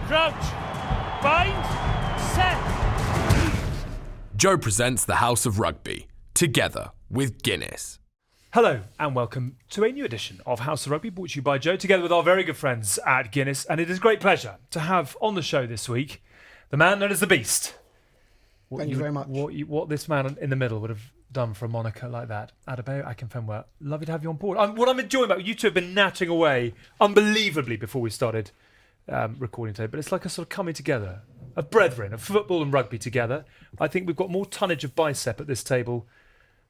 Crouch. Bind. Set. Joe presents the House of Rugby, together with Guinness. Hello and welcome to a new edition of House of Rugby, brought to you by Joe, together with our very good friends at Guinness. And it is a great pleasure to have on the show this week the man known as the Beast. Thank you very much. What this man in the middle would have done for a moniker like that. Adebayo Akinfenwa, lovely to have you on board. What I'm enjoying about you two have been nattering away unbelievably before we started recording today, but it's like a sort of coming together of brethren, of football and rugby together. I think we've got more tonnage of bicep at this table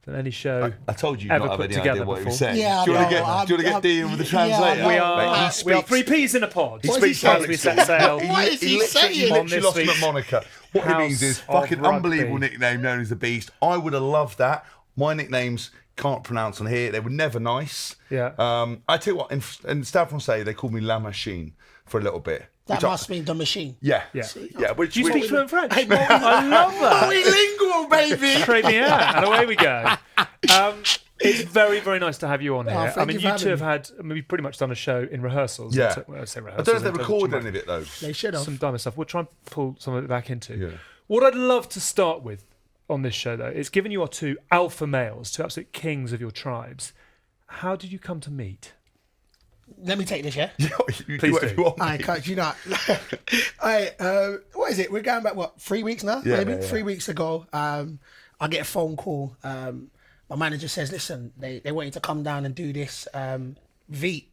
than any show I told you ever not have put any together idea what before. he was saying. Yeah, do you want to I'm- get Dean with the translator? yeah, We Mate, are he we are speaks- three peas in a pod. He speaks as we set sail. What is he saying? He On literally this lost him week's at Monica. What he means is House of fucking Rugby. unbelievable nickname known as the Beast. I would have loved that. My nicknames can't pronounce on here. They were never nice. Yeah. I tell you what, in Stade Francais, they called me La Machine for a little bit. That which I- must mean the machine. Yeah. Yeah. Which Do you speak fluent French? Hey, I love that. Multilingual, baby. Trade me out, and away we go. It's very, very nice to have you on here. thank I mean, you you for two have having had, we've pretty much done a show in rehearsals. Yeah. Well, I say I rehearsals. don't know if they in terms of recorded too any of it, though. They should have. some diamond stuff. We'll try and pull some of it back into. Yeah. What I'd love to start with on this show, though, is given you are two alpha males, two absolute kings of your tribes, how did you come to meet? Let me take this, yeah? You Please do whatever do. you want. I can't, you know. What is it? We're going back, 3 weeks now? Yeah, maybe? yeah. 3 weeks ago. I get a phone call. My manager says, listen, they want you to come down and do this Veet,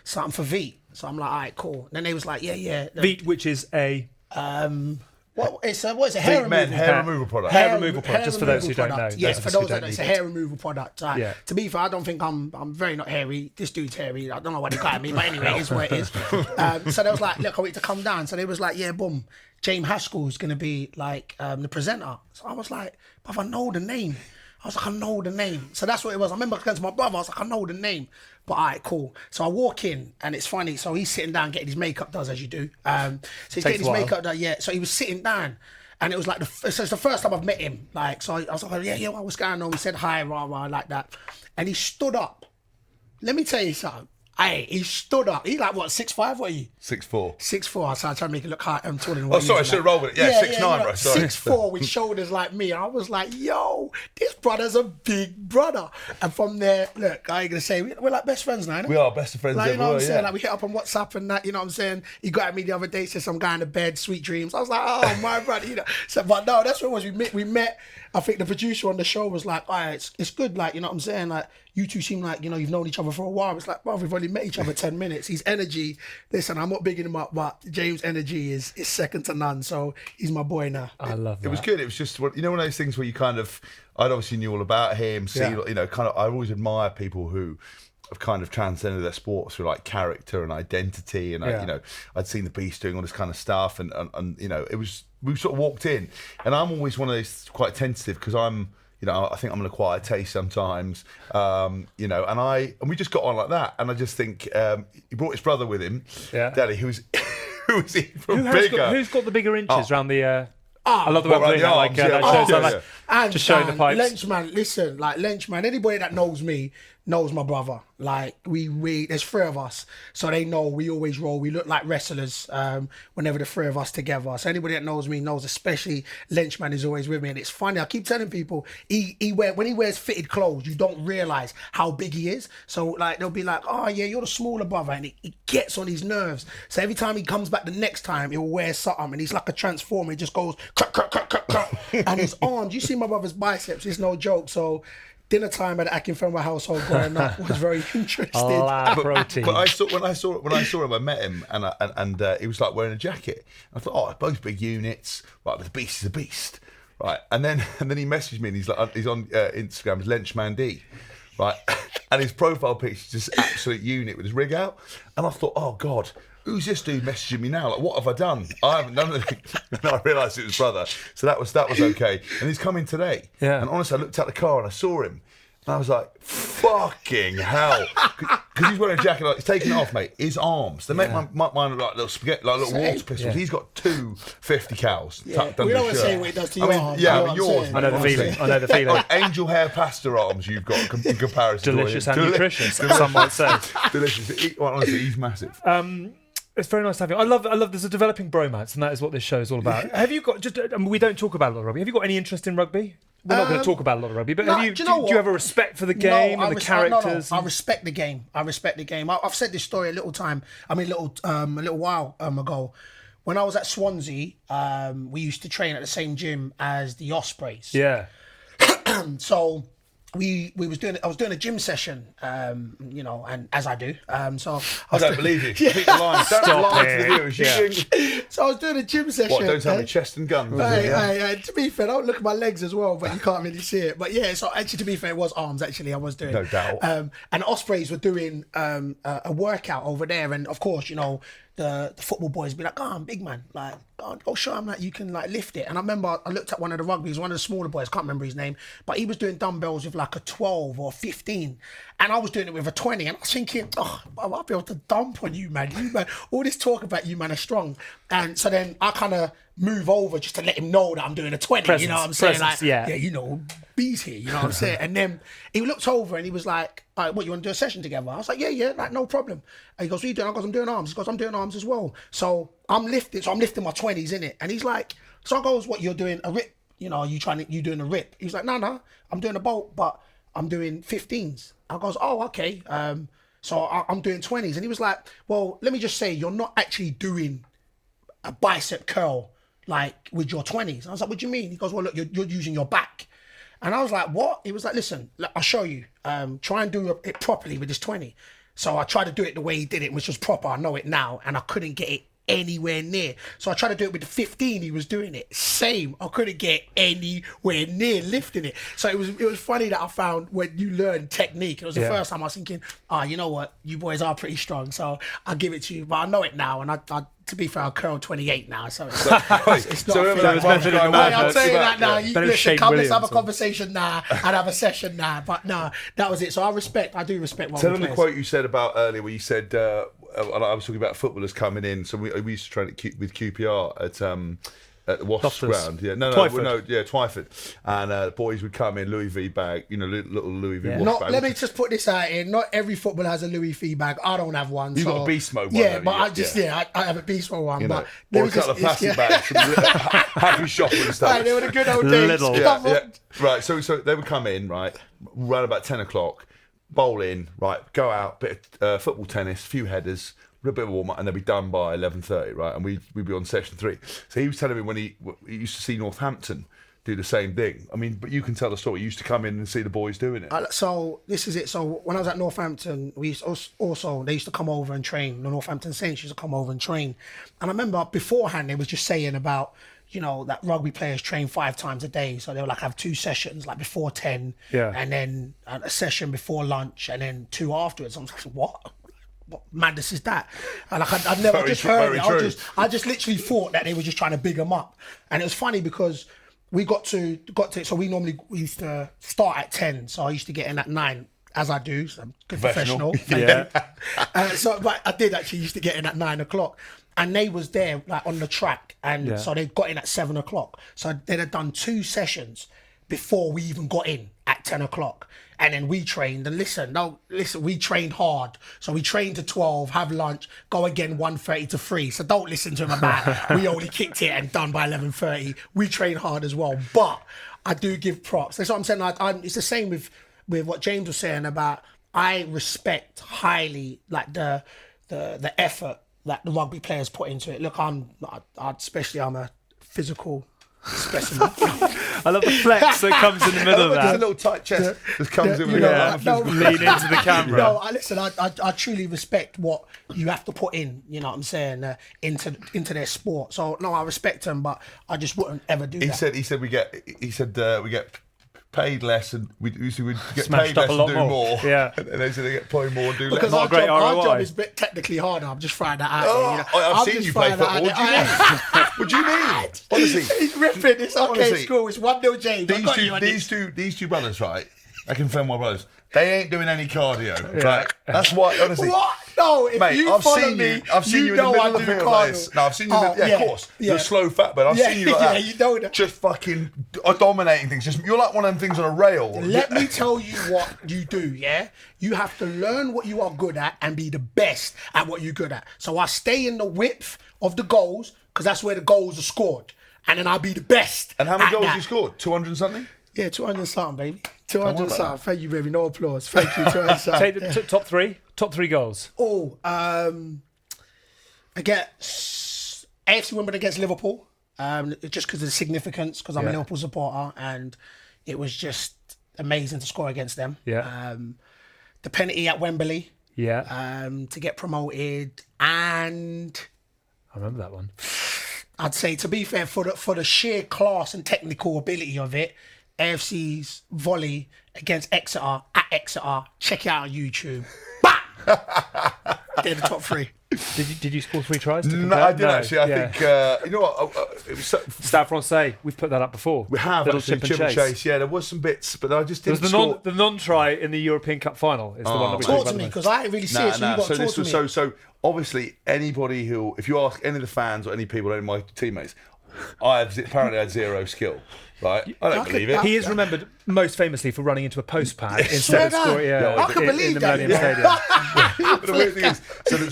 something for Veet. So I'm like, all right, cool. Then they was like, yeah. Veet, which is a What is it? Hair Big men, removal. hair removal product. Hair removal product, just for those who don't product. know. Yeah, Those of for us who those that don't know, it's a need it. hair removal product. Yeah. To be fair, I don't think I'm very not hairy. This dude's hairy. I don't know what they got me, but anyway, it is what it is. So they was like, look, I want you to come down. So they was like, yeah, boom. James Haskell's going to be like the presenter. So I was like, but I know the name. I was like, I know the name. So that's what it was. I remember going to my brother. I was like, I know the name. But all right, cool. So I walk in and it's funny. So he's sitting down getting his makeup done, as you do. So he's getting his makeup done. Yeah. So he was sitting down. And it was like, so it's the first time I've met him. Like, so I was like, yeah, what's going on? He said hi, rah, like that. And he stood up. Let me tell you something. Hey, he stood up. He like, what, 6'5", what are you? 6'4". 6'4", so I try to make it look high. I'm taller than Oh, what he sorry, I is, should have like. rolled with it. Yeah, 6'9", bro. Sorry. 6'4" with shoulders like me. And I was like, yo, this brother's a big brother. And from there, look, I ain't going to say, we're like best friends now, innit? We are best of friends Like, you ever know what were, I'm saying? yeah. Like, we hit up on WhatsApp and that, you know what I'm saying? He got at me the other day, said some guy in the bed, sweet dreams. I was like, oh, my brother, you know. So, but no, that's what it was. We met. I think the producer on the show was like, all right, it's good, like, you know what I'm saying? Like, you two seem like, you know, you've known each other for a while. It's like, well, we've only met each other 10 minutes. His energy, listen, I'm not bigging him up, but James' energy is second to none. So he's my boy now. I love that. It was good. It was just, you know, one of those things where you kind of, I'd obviously knew all about him, you know, kind of, I always admire people who have kind of transcended their sports through like character and identity. And, I, you know, I'd seen the Beast doing all this kind of stuff and you know, it was, we sort of walked in and I'm always one of those quite tentative because I'm, you know, I think I'm an acquired taste sometimes, you know, and we just got on like that. And I just think he brought his brother with him, Daddy, who's even bigger. Who's got the bigger inches around the... I love the way I'm around doing the that. Like, arms, that yeah. shows Oh, like, yeah. And just showing the pipes. Lenchman, listen, like Lenchman, anybody that knows me knows my brother. Like we there's three of us, so they know we always roll. We look like wrestlers whenever the three of us together. So anybody that knows me knows, especially Lenchman is always with me. And it's funny, I keep telling people, when he wears fitted clothes, you don't realise how big he is. So like they'll be like, oh yeah, you're the smaller brother, and it gets on his nerves. So every time he comes back the next time, he'll wear something, and he's like a transformer. He just goes crack, crack, crack, crack, crack. And his arms, you see my brother's biceps, it's no joke. So dinner time at the Akinfenwa household growing up was very interesting. protein. But when I saw him, I met him, and he was like wearing a jacket. I thought, oh, both big units, right? But the Beast is a beast, right? And then he messaged me, and he's on Instagram as Lenchman D, right? And his profile picture is just absolute unit with his rig out, and I thought, oh God. Who's this dude messaging me now? Like, what have I done? I haven't done anything. And I realised it was brother. So that was okay. And he's coming today. Yeah. And honestly, I looked at the car and I saw him. And I was like, fucking hell. Because he's wearing a jacket, like, he's taking it off, mate. His arms, they make mine look like little spaghetti, like little water pistols. Yeah. He's got two 50 cals tucked We under don't his want to say shirt. what it does to your arms. Yeah, you know but what I'm yours. saying? I know the feeling. I know the feeling. Like angel hair pasta arms you've got in comparison Delicious to and nutritious, some might say. Delicious. Honestly, he's massive. It's very nice to have you. I love. There's a developing bromance, and that is what this show is all about. Have you got? We don't talk about a lot of rugby. Have you got any interest in rugby? We're not going to talk about a lot of rugby, but do you have a respect for the game and the characters? No, I respect the game. I've said this story a little while ago. When I was at Swansea, we used to train at the same gym as the Ospreys. Yeah. So I was doing a gym session, and as I do. I don't believe you. Keep the line. Don't lie to the viewers. Yeah. So I was doing a gym session. What? Don't tell me chest and guns. To be fair, I don't look at my legs as well, but you can't really see it. But yeah, so actually, to be fair, it was arms. Actually, I was doing. No doubt. And Ospreys were doing a workout over there, and of course, the football boys be like, "Oh, I'm big man, like, go show him that you can like lift it." And I remember I looked at one of the rugby's, one of the smaller boys, can't remember his name, but he was doing dumbbells with like a 12 or 15, and I was doing it with a 20, and I was thinking, "Oh, I'll be able to dump on you, man. You man, all this talk about you, man, are strong." And so then I kind of move over just to let him know that I'm doing a 20. You know what I'm saying? Like, B's here. You know what I'm saying? And then he looked over and he was like, "All right, what, you want to do a session together?" I was like, yeah, like no problem. And he goes, "What are you doing?" I goes, "I'm doing arms." He goes, "I'm doing arms as well." So I'm lifting my 20s in it. And he's like, so I goes, "What, you're doing a rip? You doing a rip?" He's like, no, I'm doing a bolt, but I'm doing 15s. I goes, "Oh, okay." So I'm doing 20s. And he was like, "Well, let me just say, you're not actually doing a bicep curl like with your 20s. I was like, "What do you mean?" He goes, "Well, look, you're using your back." And I was like, "What?" He was like, "Listen, I'll show you. Try and do it properly with this 20. So I tried to do it the way he did it, which was proper. I know it now. And I couldn't get it anywhere near. So I tried to do it with the 15. He was doing it. Same. I couldn't get anywhere near lifting it. So it was funny that I found when you learn technique. It was the first time I was thinking, you know what? You boys are pretty strong. So I'll give it to you. But I know it now. And I to be fair, I curl 28 now, so it's not. I'm saying that now. Let's have a conversation now and have a session now. But no, that was it. So I do respect. Tell them the quote you said about earlier, where you said, I was talking about footballers coming in. So we used to train with QPR at the Wasps ground, Twyford, and the boys would come in Louis V bag, little Louis V wash bag. Let me just put this out here. Not every footballer has a Louis V bag. I don't have one. You've got a beast mode one. Yeah, but I have a beast mode one. But or a couple of plastic bags from Happy Shop and stuff. Right, they were the good old days. Right, so they would come in, right, around about 10 o'clock, bowl in, right, go out, bit of football, tennis, few headers, a little bit of warm up, and they'd be done by 11:30, right? And we'd be on session 3. So he was telling me when he used to see Northampton do the same thing. I mean, but you can tell the story. You used to come in and see the boys doing it. So this is it. So when I was at Northampton, they used to come over and train. The Northampton Saints used to come over and train. And I remember beforehand they was just saying about, that rugby players train 5 times a day. So they would have 2 sessions, like before 10, and then a session before lunch, and then 2 afterwards. I was like, what madness is that? And I'd never just heard it. I just literally thought that they were just trying to big them up. And it was funny because we got to so we used to start at 10. So I used to get in at 9, as I do. So I'm good professional. But I did actually used to get in at 9 o'clock. And they was there on the track, and so they got in at 7 o'clock. So they'd have done 2 sessions before we even got in at 10 o'clock. And then we trained, and listen, we trained hard. So we trained to 12, have lunch, go again 1:30 to 3. So don't listen to him about we only kicked it and done by 11:30. We trained hard as well. But I do give props. That's what I'm saying. It's the same with what James was saying about, I respect highly the effort that the rugby players put into it. Look, I'm a physical specimen. I love the flex that comes in the middle of that. There's a little tight chest that comes in with lean into the camera. No, listen, I truly respect what you have to put in, you know what I'm saying, into their sport. So no, I respect them, but I just wouldn't ever do that. He said we get paid less, and we get Smashed paid less and do more. Yeah. And they said they get paid more and do less. Because our job is technically harder. I'm just throwing that out there. I've seen you play football. What do you mean? Honestly. He's ripping. It's okay, school. It's 1-0 James. These two brothers, right? Akinfenwa brothers, they ain't doing any cardio. Like, that's why, honestly. What? No, if Mate, you I've follow seen me, you. I've seen you in the know middle I of do the field like this. cardio. No, I've seen you. Of course. You're a slow fat, but I've seen you like that. you know that. Just fucking dominating things. You're like one of them things on a rail. Let me tell you what you do, yeah? You have to learn what you are good at and be the best at what you're good at. So I stay in the width of the goals because that's where the goals are scored. And then I'll be the best. And how many at goals that. you scored? 200 and something? Yeah, 200 something, baby. 200 about something. that. Thank you, baby. No applause. Thank you. 200 something. Take the top three. Top three goals. Oh, I get AFC Wimbledon against Liverpool, just because of the significance, because I'm a Liverpool supporter, and it was just amazing to score against them. Yeah. The penalty at Wembley, Yeah. to get promoted, and I remember that one. I'd say, to be fair, for the sheer class and technical ability of it, AFC's volley against Exeter at Exeter. Check it out on YouTube. Bam! They're the top three. Did you score 3 tries? To No, compare? I did actually. I think, you know what? It was Stade Francais. We've put that up before. we have Little actually chip and chase. Yeah, there was some bits, but I just There was didn't the score. the non-try in the European Cup final. Is the one that we Talk talked to about me, the most. because I ain't really see it, so you got So to talk this to was me. so obviously anybody who, if you ask any of the fans or any people, any of my teammates, apparently I had zero skill. Right? I don't believe it. He is remembered most famously for running into a post pad instead Swear of scoring. down. I can in believe the that, Millennium you know. Stadium. But the weird thing is,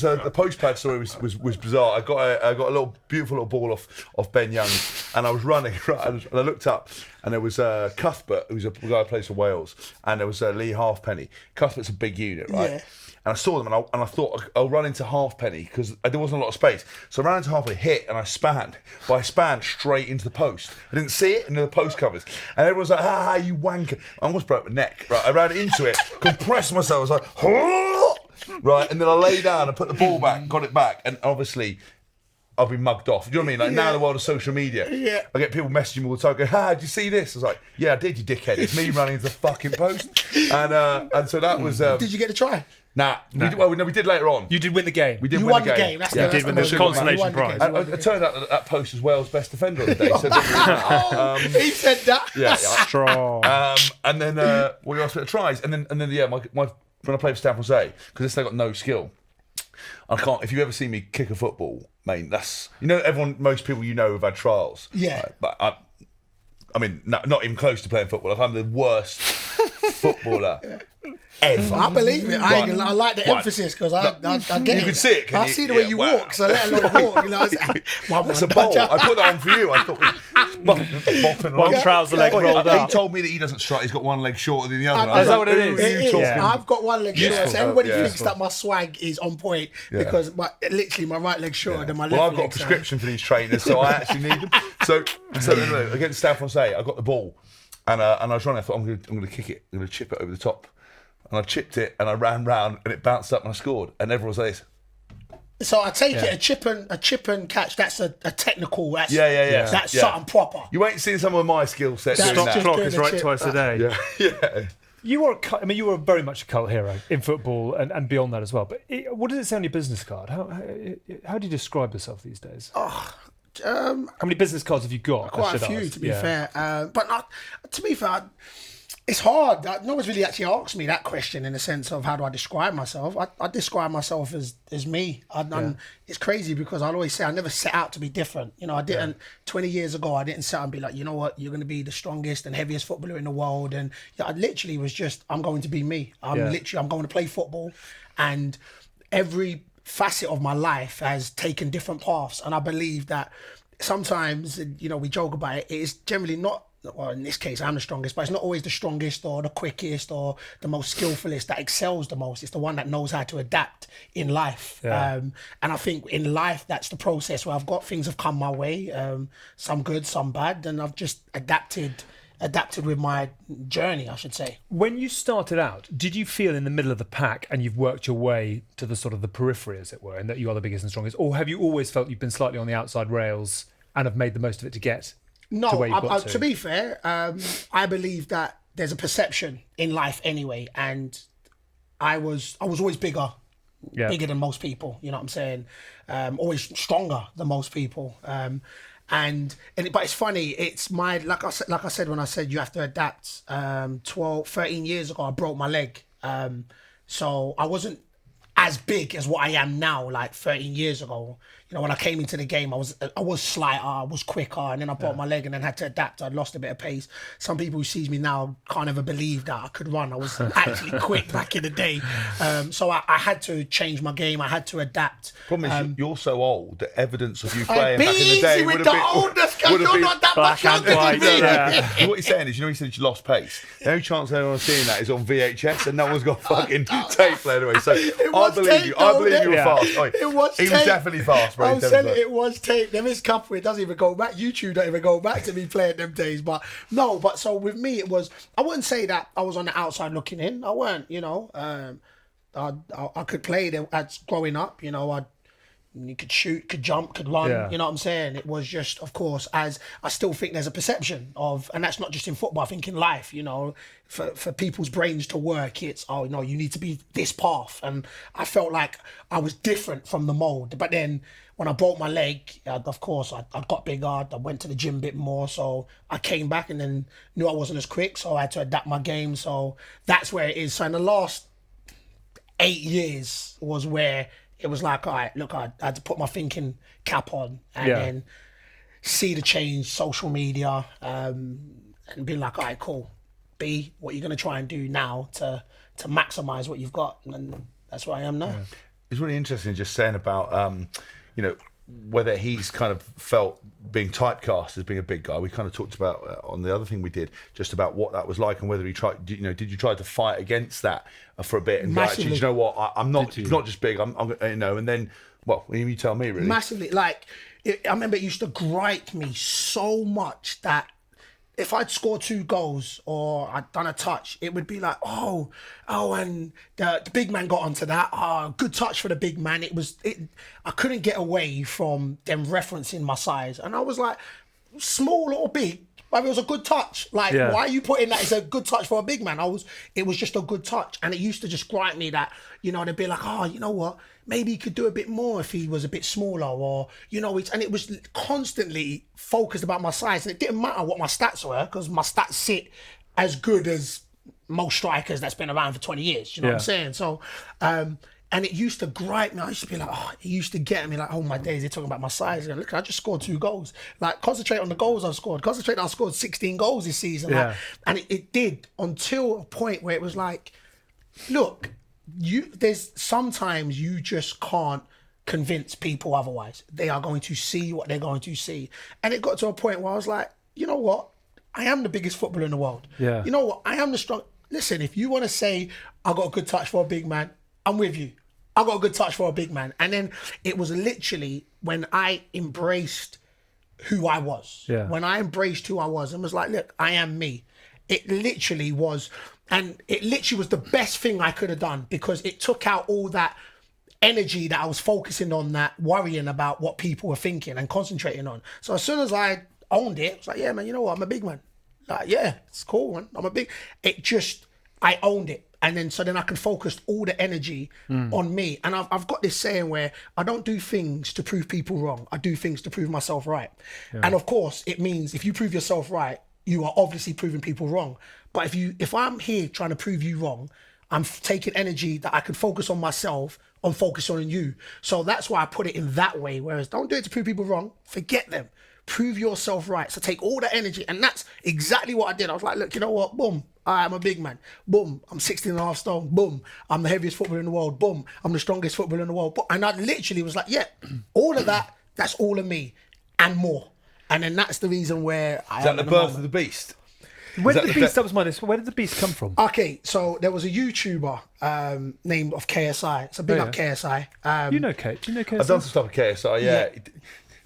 so the post pad story was bizarre. I got a little beautiful little ball off Ben Young, and I was running right, and I looked up, and there was Cuthbert, who's a guy who plays for Wales, and there was Lee Halfpenny. Cuthbert's a big unit, right? Yeah. And I saw them, and I thought I'll run into Halfpenny because there wasn't a lot of space. So I ran into Halfpenny, hit, and I spanned. But I spanned straight into the post. I didn't see it, and the post covers. And everyone's like, "Ah, you wanker!" I almost broke my neck. Right, I ran into it, compressed myself. I was like, right, and then I lay down and put the ball back, got it back, and obviously I've been mugged off. Do you know what I mean? Like now, the world of social media, I get people messaging me all the time, going, "Did you see this?" I was like, "Yeah, I did, you dickhead. It's me running into the fucking post." And so that was. Did you get to try? Nah. We did later on. You did win the game. We did You win won the game. That's Yeah, the, did win the most consolation important. prize. You won the game. It turned out that post was Wales' best defender of the day. So He said that. yeah. Strong. And then we asked for the tries, and then my when I played for Stade Francais, because this thing got no skill. I can't. If you ever see me kick a football, mate, that's most people have had trials. Yeah. Right? But I mean, not even close to playing football. Like, I'm the worst footballer ever. I believe it. I like the emphasis because I get it. You can see it, can I you? see the way Yeah, you wow. walk, so let alone walk. You know, That's a bowl. I put that on for you. I thought bopping One along. trouser leg rolled He up. told me that he doesn't strike. He's got one leg shorter than the other. Is that what it is? It is. Yeah. I've got one leg short, so everybody Yeah. thinks that my swag is on point because literally my right leg's shorter than my left Well, I've got a leg, so- prescription for these trainers, so I actually need them. So anyway, against Stade Francais, I got the ball, and I was running. I thought I'm going to kick it. I'm going to chip it over the top, and I chipped it, and I ran round, and it bounced up, and I scored. And everyone was like this. So I take it a chip and catch. That's a technical. That's, Yeah. That's Yeah. something proper. You ain't seen some of my skill sets That's doing just that. Clock doing is the right chip. twice a day. Yeah. You were very much a cult hero in football and beyond that as well. But what does it say on your business card? How do you describe yourself these days? How many business cards have you got? Quite a few, to be fair. But not, to be fair, it's hard. No one's really actually asked me that question in the sense of how do I describe myself. I describe myself as me. It's crazy because I'd always say I never set out to be different. You know, I didn't. 20 years ago, I didn't set out and be like, you know what, you're going to be the strongest and heaviest footballer in the world. And I literally was just, I'm going to be me. I'm going to play football, and every facet of my life has taken different paths. And I believe that sometimes, we joke about it. It is generally not. Well, in this case, I'm the strongest, but it's not always the strongest or the quickest or the most skillfulest that excels the most. It's the one that knows how to adapt in life. Yeah. And I think in life, that's the process where I've got things have come my way, some good, some bad, and I've just adapted with my journey, I should say. When you started out, did you feel in the middle of the pack and you've worked your way to the sort of the periphery, as it were, and that you are the biggest and strongest? Or have you always felt you've been slightly on the outside rails and have made the most of it to get No, to where you've got to be fair, I believe that there's a perception in life anyway, and I was always bigger than most people. You know what I'm saying? Always stronger than most people. But it's funny. It's like I said when I said you have to adapt. 13 years ago, I broke my leg. So I wasn't as big as what I am now. Like 13 years ago, you know, when I came into the game, I was slighter, I was quicker, and then I broke my leg and then had to adapt. I'd lost a bit of pace. Some people who sees me now can't ever believe that I could run. I was actually quick back in the day. So I had to change my game. I had to adapt. Problem is, you're so old. The evidence of you playing back in the easy day with would the have oldness, been. because you're not that much younger than me. Yeah. What you're saying is, you know, he said you lost pace. The only chance anyone's seeing that is on VHS, and no one's got fucking tape played away. So I believe you. I believe you were fast. Oi, It was he was tape. definitely fast, bro. I'm telling you, it was tape. There is couple. It doesn't even go back. YouTube don't even go back to me playing them days. But no. But so with me, it was. I wouldn't say that I was on the outside looking in. I weren't. You know, I could play them as growing up. You know, you could shoot, could jump, could run. Yeah. You know what I'm saying? It was just, of course, as I still think there's a perception of, and that's not just in football. I think in life, you know, for people's brains to work, it's, oh no, you need to be this path. And I felt like I was different from the mold. But then when I broke my leg, of course, I got bigger. I went to the gym a bit more, so I came back and then knew I wasn't as quick, so I had to adapt my game. So that's where it is. So in the last 8 years was where it was like, all right, look, I had to put my thinking cap on and then see the change, social media, and be like, all right, cool. B, what you're going to try and do now to maximise what you've got. And that's where I am now. Yeah. It's really interesting just saying about, you know, whether he's kind of felt being typecast as being a big guy. We kind of talked about on the other thing we did, just about what that was like and whether he tried, you know, did you try to fight against that for a bit and go, actually, you know what, I'm not just big, I'm you know, and then, well, you tell me really. Massively, like, I remember it used to gripe me so much that if I'd scored 2 goals or I'd done a touch, it would be like, oh, and the big man got onto that. Oh, good touch for the big man. I couldn't get away from them referencing my size. And I was like, small or big, but it was a good touch. Like, why are you putting that as a good touch for a big man? It was just a good touch. And it used to just gripe me that, you know, they'd be like, oh, you know what? Maybe he could do a bit more if he was a bit smaller, or, you know, and it was constantly focused about my size. And it didn't matter what my stats were, because my stats sit as good as most strikers that's been around for 20 years. You know what I'm saying? So, and it used to gripe me. I used to be like, oh, it used to get me like, oh my days, they're talking about my size. And look, I just scored 2 goals. Like, concentrate on the goals I've scored. Concentrate that I scored 16 goals this season. Yeah. Like, and it did, until a point where it was like, look, there's sometimes you just can't convince people otherwise. They are going to see what they're going to see. And it got to a point where I was like, you know what? I am the biggest footballer in the world. Yeah. You know what? I am the strong. Listen, if you want to say I got a good touch for a big man, I'm with you. I got a good touch for a big man. And then it was literally when I embraced who I was. Yeah. When I embraced who I was and was like, look, I am me. It literally was. And it literally was the best thing I could have done, because it took out all that energy that I was focusing on, that worrying about what people were thinking and concentrating on. So as soon as I owned it, I was like, yeah, man, you know what? I'm a big man. Like, yeah, it's cool, man. I owned it. And then, so then I can focus all the energy on me. And I've got this saying where I don't do things to prove people wrong. I do things to prove myself right. Yeah. And of course, it means if you prove yourself right, you are obviously proving people wrong. But if I'm here trying to prove you wrong, I'm taking energy that I could focus on myself, on focus on you. So that's why I put it in that way. Whereas don't do it to prove people wrong. Forget them. Prove yourself right. So take all the energy. And that's exactly what I did. I was like, look, you know what? Boom. I'm a big man. Boom. I'm 16 and a half stone. Boom. I'm the heaviest footballer in the world. Boom. I'm the strongest footballer in the world. And I literally was like, yeah, all of that, that's all of me and more. And then that's the reason where Is that the birth of the beast? Where did the beast? That was my next. Where did the beast come from? Okay, so there was a YouTuber named of KSI. It's a big up KSI. You know Kate? Do you know KSI? I've done some stuff with KSI. Yeah.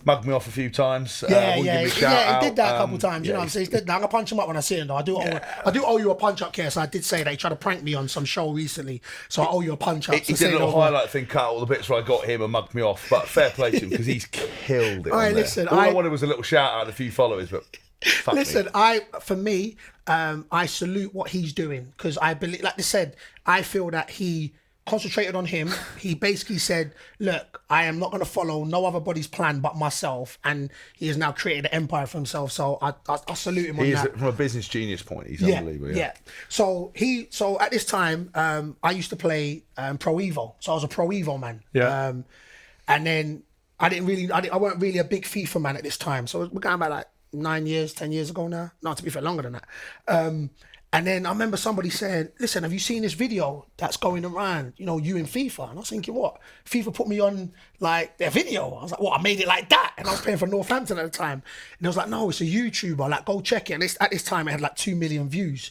Mugged me off a few times. He did that a couple times. You know what I'm saying? I'm gonna punch him up when I see him. Though I do owe you a punch up, KSI. I did say that he tried to prank me on some show recently, so I owe you a punch up. He did a little highlight thing, cut all the bits where I got him and mugged me off. But fair play to him, because he's killed it. All right, listen. All I wanted was a little shout out and a few followers, but. Listen, I salute what he's doing, because I believe, like I said, I feel that he concentrated on him. He basically said, look, I am not going to follow no other body's plan but myself. And he has now created an empire for himself. So I salute him on that. From a business genius point, he's unbelievable. Yeah. So at this time, I used to play Pro Evo. So I was a Pro Evo man. Yeah. And then I weren't really a big FIFA man at this time. So we're going back like 9 years, 10 years ago now. No, to be fair, longer than that. And then I remember somebody saying, listen, have you seen this video that's going around, you in FIFA? And I was thinking, what? FIFA put me on, like, their video. I was like, what, I made it like that? And I was playing for Northampton at the time. And I was like, no, it's a YouTuber. Like, go check it. And at this time, it had like 2 million views.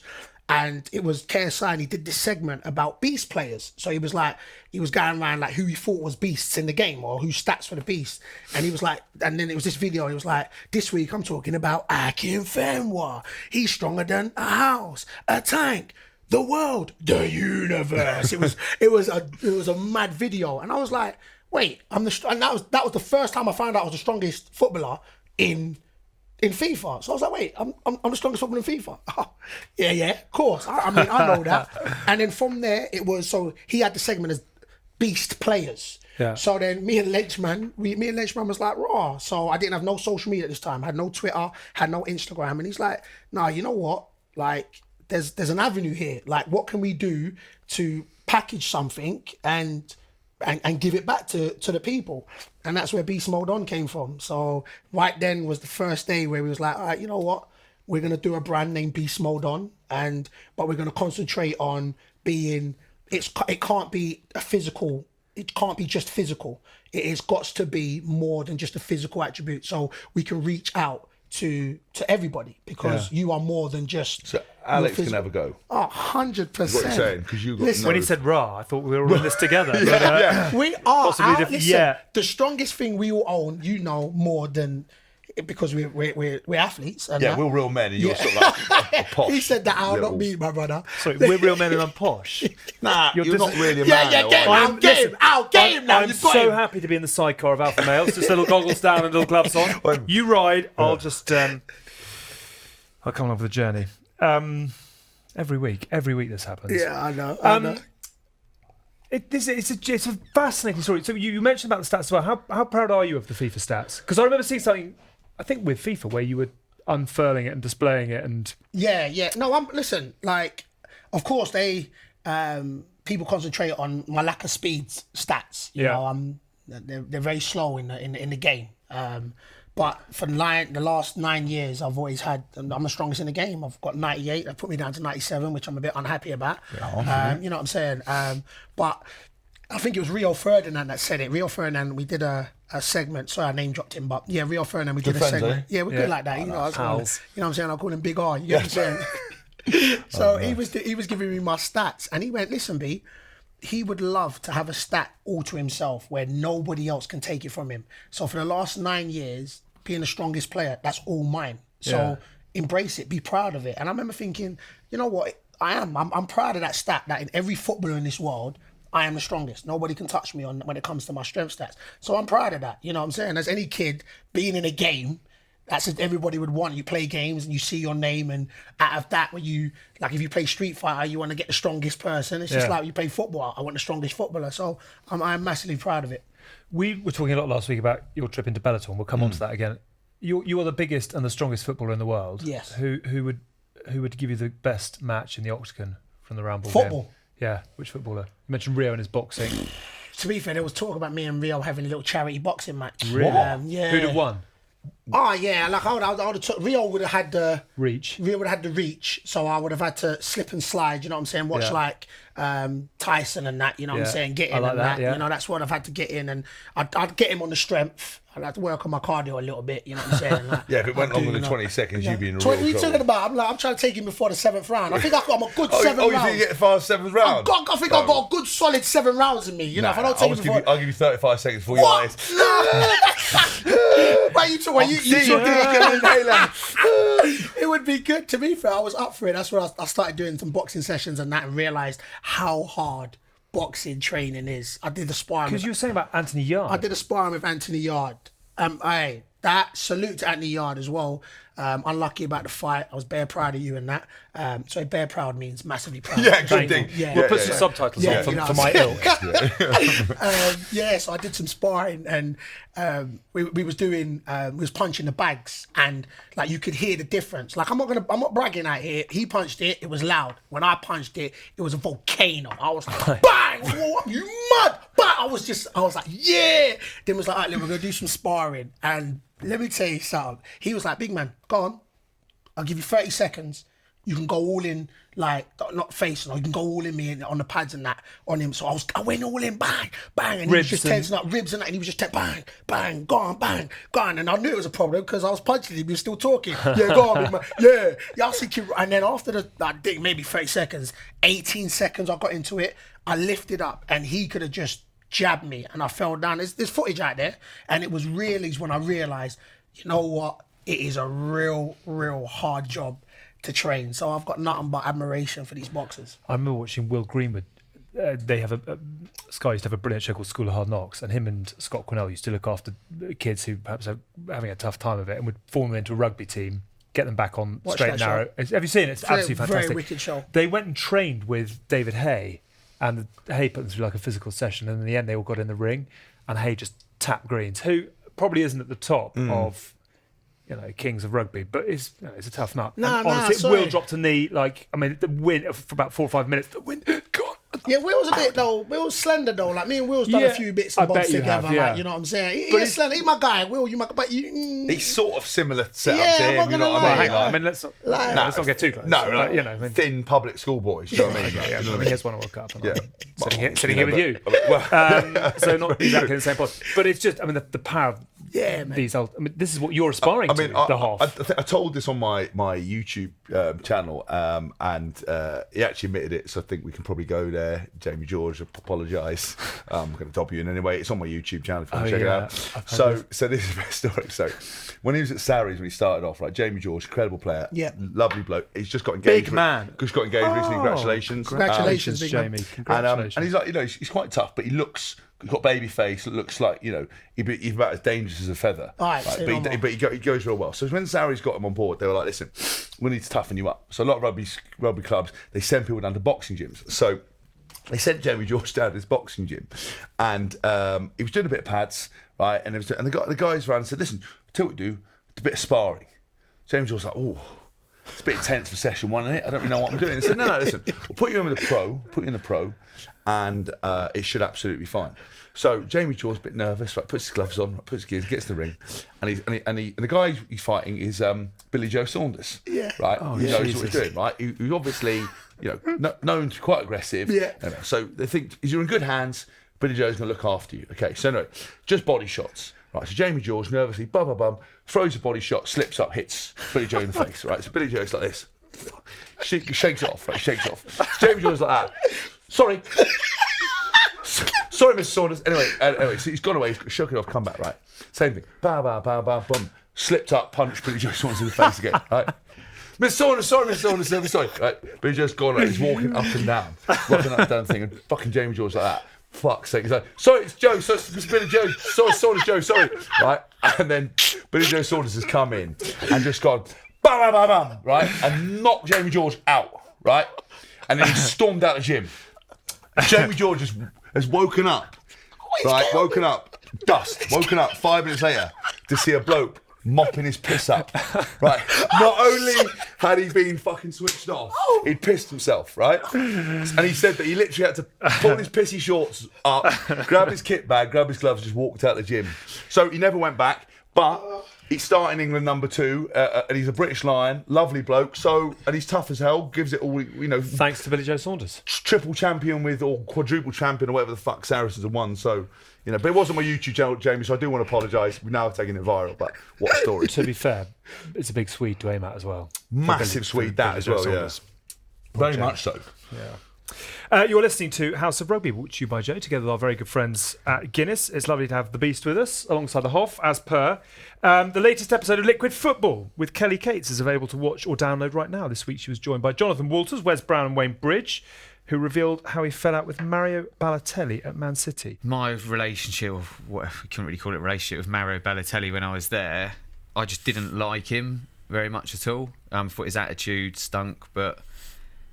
And it was KSI, and he did this segment about beast players. So he was going around like who he thought was beasts in the game or who's stats for the beast. And he was like, and then it was this video. He was like, this week I'm talking about Akinfenwa. He's stronger than a house, a tank, the world, the universe. It was a mad video. And I was like, wait, and that was the first time I found out I was the strongest footballer in FIFA. So I was like, wait, I'm the strongest footballer in FIFA. Oh, yeah, of course. I mean, I know that. And then from there, so he had the segment as beast players. Yeah. So then me and Lenchman was like, raw. So I didn't have no social media at this time. I had no Twitter, had no Instagram. And he's like, nah, you know what? Like, there's an avenue here. Like, what can we do to package something and give it back to the people? And that's where Beast Mode On came from. So right then was the first day where we was like, all right, you know what? We're going to do a brand named Beast Mode On, but we're going to concentrate on being, it can't be a physical, it can't be just physical. It has got to be more than just a physical attribute. So we can reach out to everybody, because you are more than just. So Alex can have a go. Oh, 100%. What you're saying, because you got When he said "raw," I thought we were all in this together. But, we are. Possibly the strongest thing we all own, more than, because we're athletes. And we're real men, and you're sort of like a posh. He said that I'll not be my brother. Sorry, we're real men and I'm posh. Nah, you're not really a man. Get him now. I'm so happy to be in the sidecar of alpha males. Just little goggles down and little gloves on. You ride. I'll just. I'll come along for the journey. Every week this happens. Yeah, I know. It's a fascinating story. So you mentioned about the stats as well. How proud are you of the FIFA stats? Because I remember seeing something, I think with FIFA, where you were unfurling it and displaying it, and No, listen. Like, of course they people concentrate on my lack of speed stats. You know, they're very slow in the game. But for the last 9 years, I've always had. I'm the strongest in the game. I've got 98. They put me down to 97, which I'm a bit unhappy about. You know what I'm saying? But I think it was Rio Ferdinand that said it. Rio Ferdinand, we did a segment. Sorry, I name dropped him, but Rio Ferdinand, we did a segment. Yeah, we're good like that. You know what I'm saying? I call him Big R. You get what I'm saying? So he was giving me my stats, and he went, "Listen, B, he would love to have a stat all to himself where nobody else can take it from him. So for the last 9 years, being the strongest player, that's all mine. So embrace it, be proud of it." And I remember thinking, you know what, I'm proud of that stat, that in every footballer in this world, I am the strongest. Nobody can touch me when it comes to my strength stats. So I'm proud of that. You know what I'm saying? As any kid being in a game, that's what everybody would want. You play games and you see your name, and out of that, when you, like, if you play Street Fighter, you want to get the strongest person. It's just like you play football. I want the strongest footballer. So I'm massively proud of it. We were talking a lot last week about your trip into Bellator, and we'll come on to that again. You are the biggest and the strongest footballer in the world. Yes. Who would give you the best match in the octagon from the round ball football game? Yeah, which footballer? You mentioned Rio and his boxing. To be fair, there was talk about me and Rio having a little charity boxing match. Really? Yeah. Who'd have won? Oh yeah, like I would have took, Rio would have had the reach. Rio would have had the reach, so I would have had to slip and slide. You know what I'm saying? Watch like Tyson and that. You know what I'm saying? Get in that. You know, that's what I've had to get in, and I'd get him on the strength. I'd have to work on my cardio a little bit. You know what I'm saying? Like, if it went longer than 20 seconds, you'd be in a real What are you trouble. talking about? I'm trying to take him before the 7th round. I think I'm a good 7 rounds. You think you get past 7th round? I think I've got a good solid 7 rounds in me. You know, if I don't take him before. I'll give you 35 seconds before you What? It would be good. To be fair, I was up for it. That's when I started doing some boxing sessions and that, and realised how hard boxing training is. I did the sparring. Because you were saying about Anthony Yard. I did a sparring with Anthony Yard That salute to Anthony Yard as well. Unlucky about the fight. I was bare proud of you in that. So bare proud means massively proud. Yeah, good thing. Yeah. We'll put some subtitles on for my ilk. So I did some sparring, and we was doing we was punching the bags, and like you could hear the difference. Like I'm not bragging out here. He punched it was loud. When I punched it was a volcano. I was like, bang! Whoa, you mad? But I was like, yeah. Then was like, all right, we're gonna do some sparring, and let me tell you something. He was like, big man, go on. I'll give you 30 seconds. You can go all in, like, not facing, or you can go all in me on the pads and that on him. So I went all in, bang, bang. And he was just tensing up, ribs and that. And he was just bang, bang, go on, bang, go on. And I knew it was a problem because I was punching him. He was still talking. Yeah, go on, big man. Yeah. I was thinking, and then after I think maybe 30 seconds, 18 seconds I got into it, I lifted up and he could have just jabbed me and I fell down. There's footage out there, and it was really when I realised, you know what, it is a real hard job to train. So I've got nothing but admiration for these boxers. I remember watching Will Greenwood. They have Sky used to have a brilliant show called School of Hard Knocks, and him and Scott Quinnell used to look after kids who perhaps are having a tough time of it, and would form them into a rugby team, get them back on straight and narrow. Have you seen it? It's absolutely fantastic. Very wicked show. They went and trained with David Hay, and Hay put them through like a physical session, and in the end they all got in the ring, and Hay just tapped Greens, who probably isn't at the top of kings of rugby, but it's a tough nut. Honestly, Will dropped a knee. Like, I mean, the wind for about 4 or 5 minutes. The wind, God. Yeah, Will's a bit though. Will's slender though. Like me and Will's done a few bits and bobs together. Like, you know what I'm saying? He's slender. He's my guy. Will, you my guy? But you. He's sort of similar setup Yeah, to I'm him. not You know gonna what I lie. mean? Hang on. Like, I mean, let's not get too close. No, like, you know, I mean, thin public school boys. You know what I mean? yeah, I mean, he has won a World Cup. And Yeah. I'm sitting here with you. Well, So not exactly the same point, but it's just, I mean, the power of Yeah, man. these. I mean, this is what you're aspiring to. The half. I told this on my YouTube channel, and he actually admitted it. So I think we can probably go there. Jamie George, apologise. I'm going to dob you in anyway. It's on my YouTube channel if you want to check it out. So this is the best story. So when he was at Sarries, when he started off, right, Jamie George, incredible player, lovely bloke. He's just got engaged. Big man. Just got engaged recently. Congratulations, Congratulations, big man. Jamie. Congratulations. And he's like, he's quite tough, but he's got baby face. It looks like, he's about as dangerous as a feather. All right, but he goes real well. So when Sarries got him on board, they were like, listen, we need to toughen you up. So a lot of rugby clubs, they send people down to boxing gyms. So they sent Jamie George down to this boxing gym, and he was doing a bit of pads, right? And the guys ran and said, listen, tell what we do, a bit of sparring. Jamie George was like, oh, it's a bit intense for session one, isn't it? I don't really know what I'm doing. They said, no, listen, we'll put you in the pro, and it should absolutely be fine. So Jamie George's a bit nervous, right? Puts his gloves on, puts his gears, gets to the ring, and the guy he's fighting is Billy Joe Saunders, right? Oh, he knows what he's doing, right? He obviously, known to be quite aggressive. Yeah. So they think you're in good hands. Billy Joe's going to look after you. Okay. So anyway, just body shots. Right, so Jamie George nervously, throws a body shot, slips up, hits Billy Joe in the face. Right, so Billy Joe's like this, shakes it off. Right, shakes it off. So Jamie George's like that. Sorry, Mr. Saunders. Anyway, so he's gone away. He's shook it off. Come back. Right, same thing. Boom. Slipped up, punched Billy Joe Saunders in the face again. Right. Mr. Saunders, sorry. Right, Billy Joe's gone. Right, he's walking up and down, thing, and fucking Jamie George like that. Fuck's sake. He's like, sorry, it's Joe. It's Billy Joe. Saunders Joe, sorry. Right? And then Billy Joe Saunders has come in and just gone, bam, right? And knocked Jamie George out, right? And then he stormed out the gym. And Jamie George has woken up, right? Woken up 5 minutes later to see a bloke mopping his piss up, right? Not only had he been fucking switched off, he'd pissed himself, right? And he said that he literally had to pull his pissy shorts up, grab his kit bag, grab his gloves, just walked out the gym. So he never went back, but he's starting England number 2, and he's a British Lion, lovely bloke. So, and he's tough as hell, gives it all, Thanks to Billy Joe Saunders. Triple champion or quadruple champion or whatever the fuck Saracens have won. So, but it wasn't my YouTube channel, Jamie, so I do want to apologise. We're now taking it viral, but what a story. To be fair, it's a big Swede to aim at as well. Massive Swede, that as well, yeah. Very much so. Yeah. You're listening to House of Rugby, brought to you by Joe, together with our very good friends at Guinness. It's lovely to have the Beast with us, alongside the Hoff, as per. The latest episode of Liquid Football with Kelly Cates is available to watch or download right now. This week she was joined by Jonathan Walters, Wes Brown and Wayne Bridge, who revealed how he fell out with Mario Balotelli at Man City. My relationship, or what we couldn't really call it a relationship, with Mario Balotelli when I was there, I just didn't like him very much at all. Thought his attitude stunk, but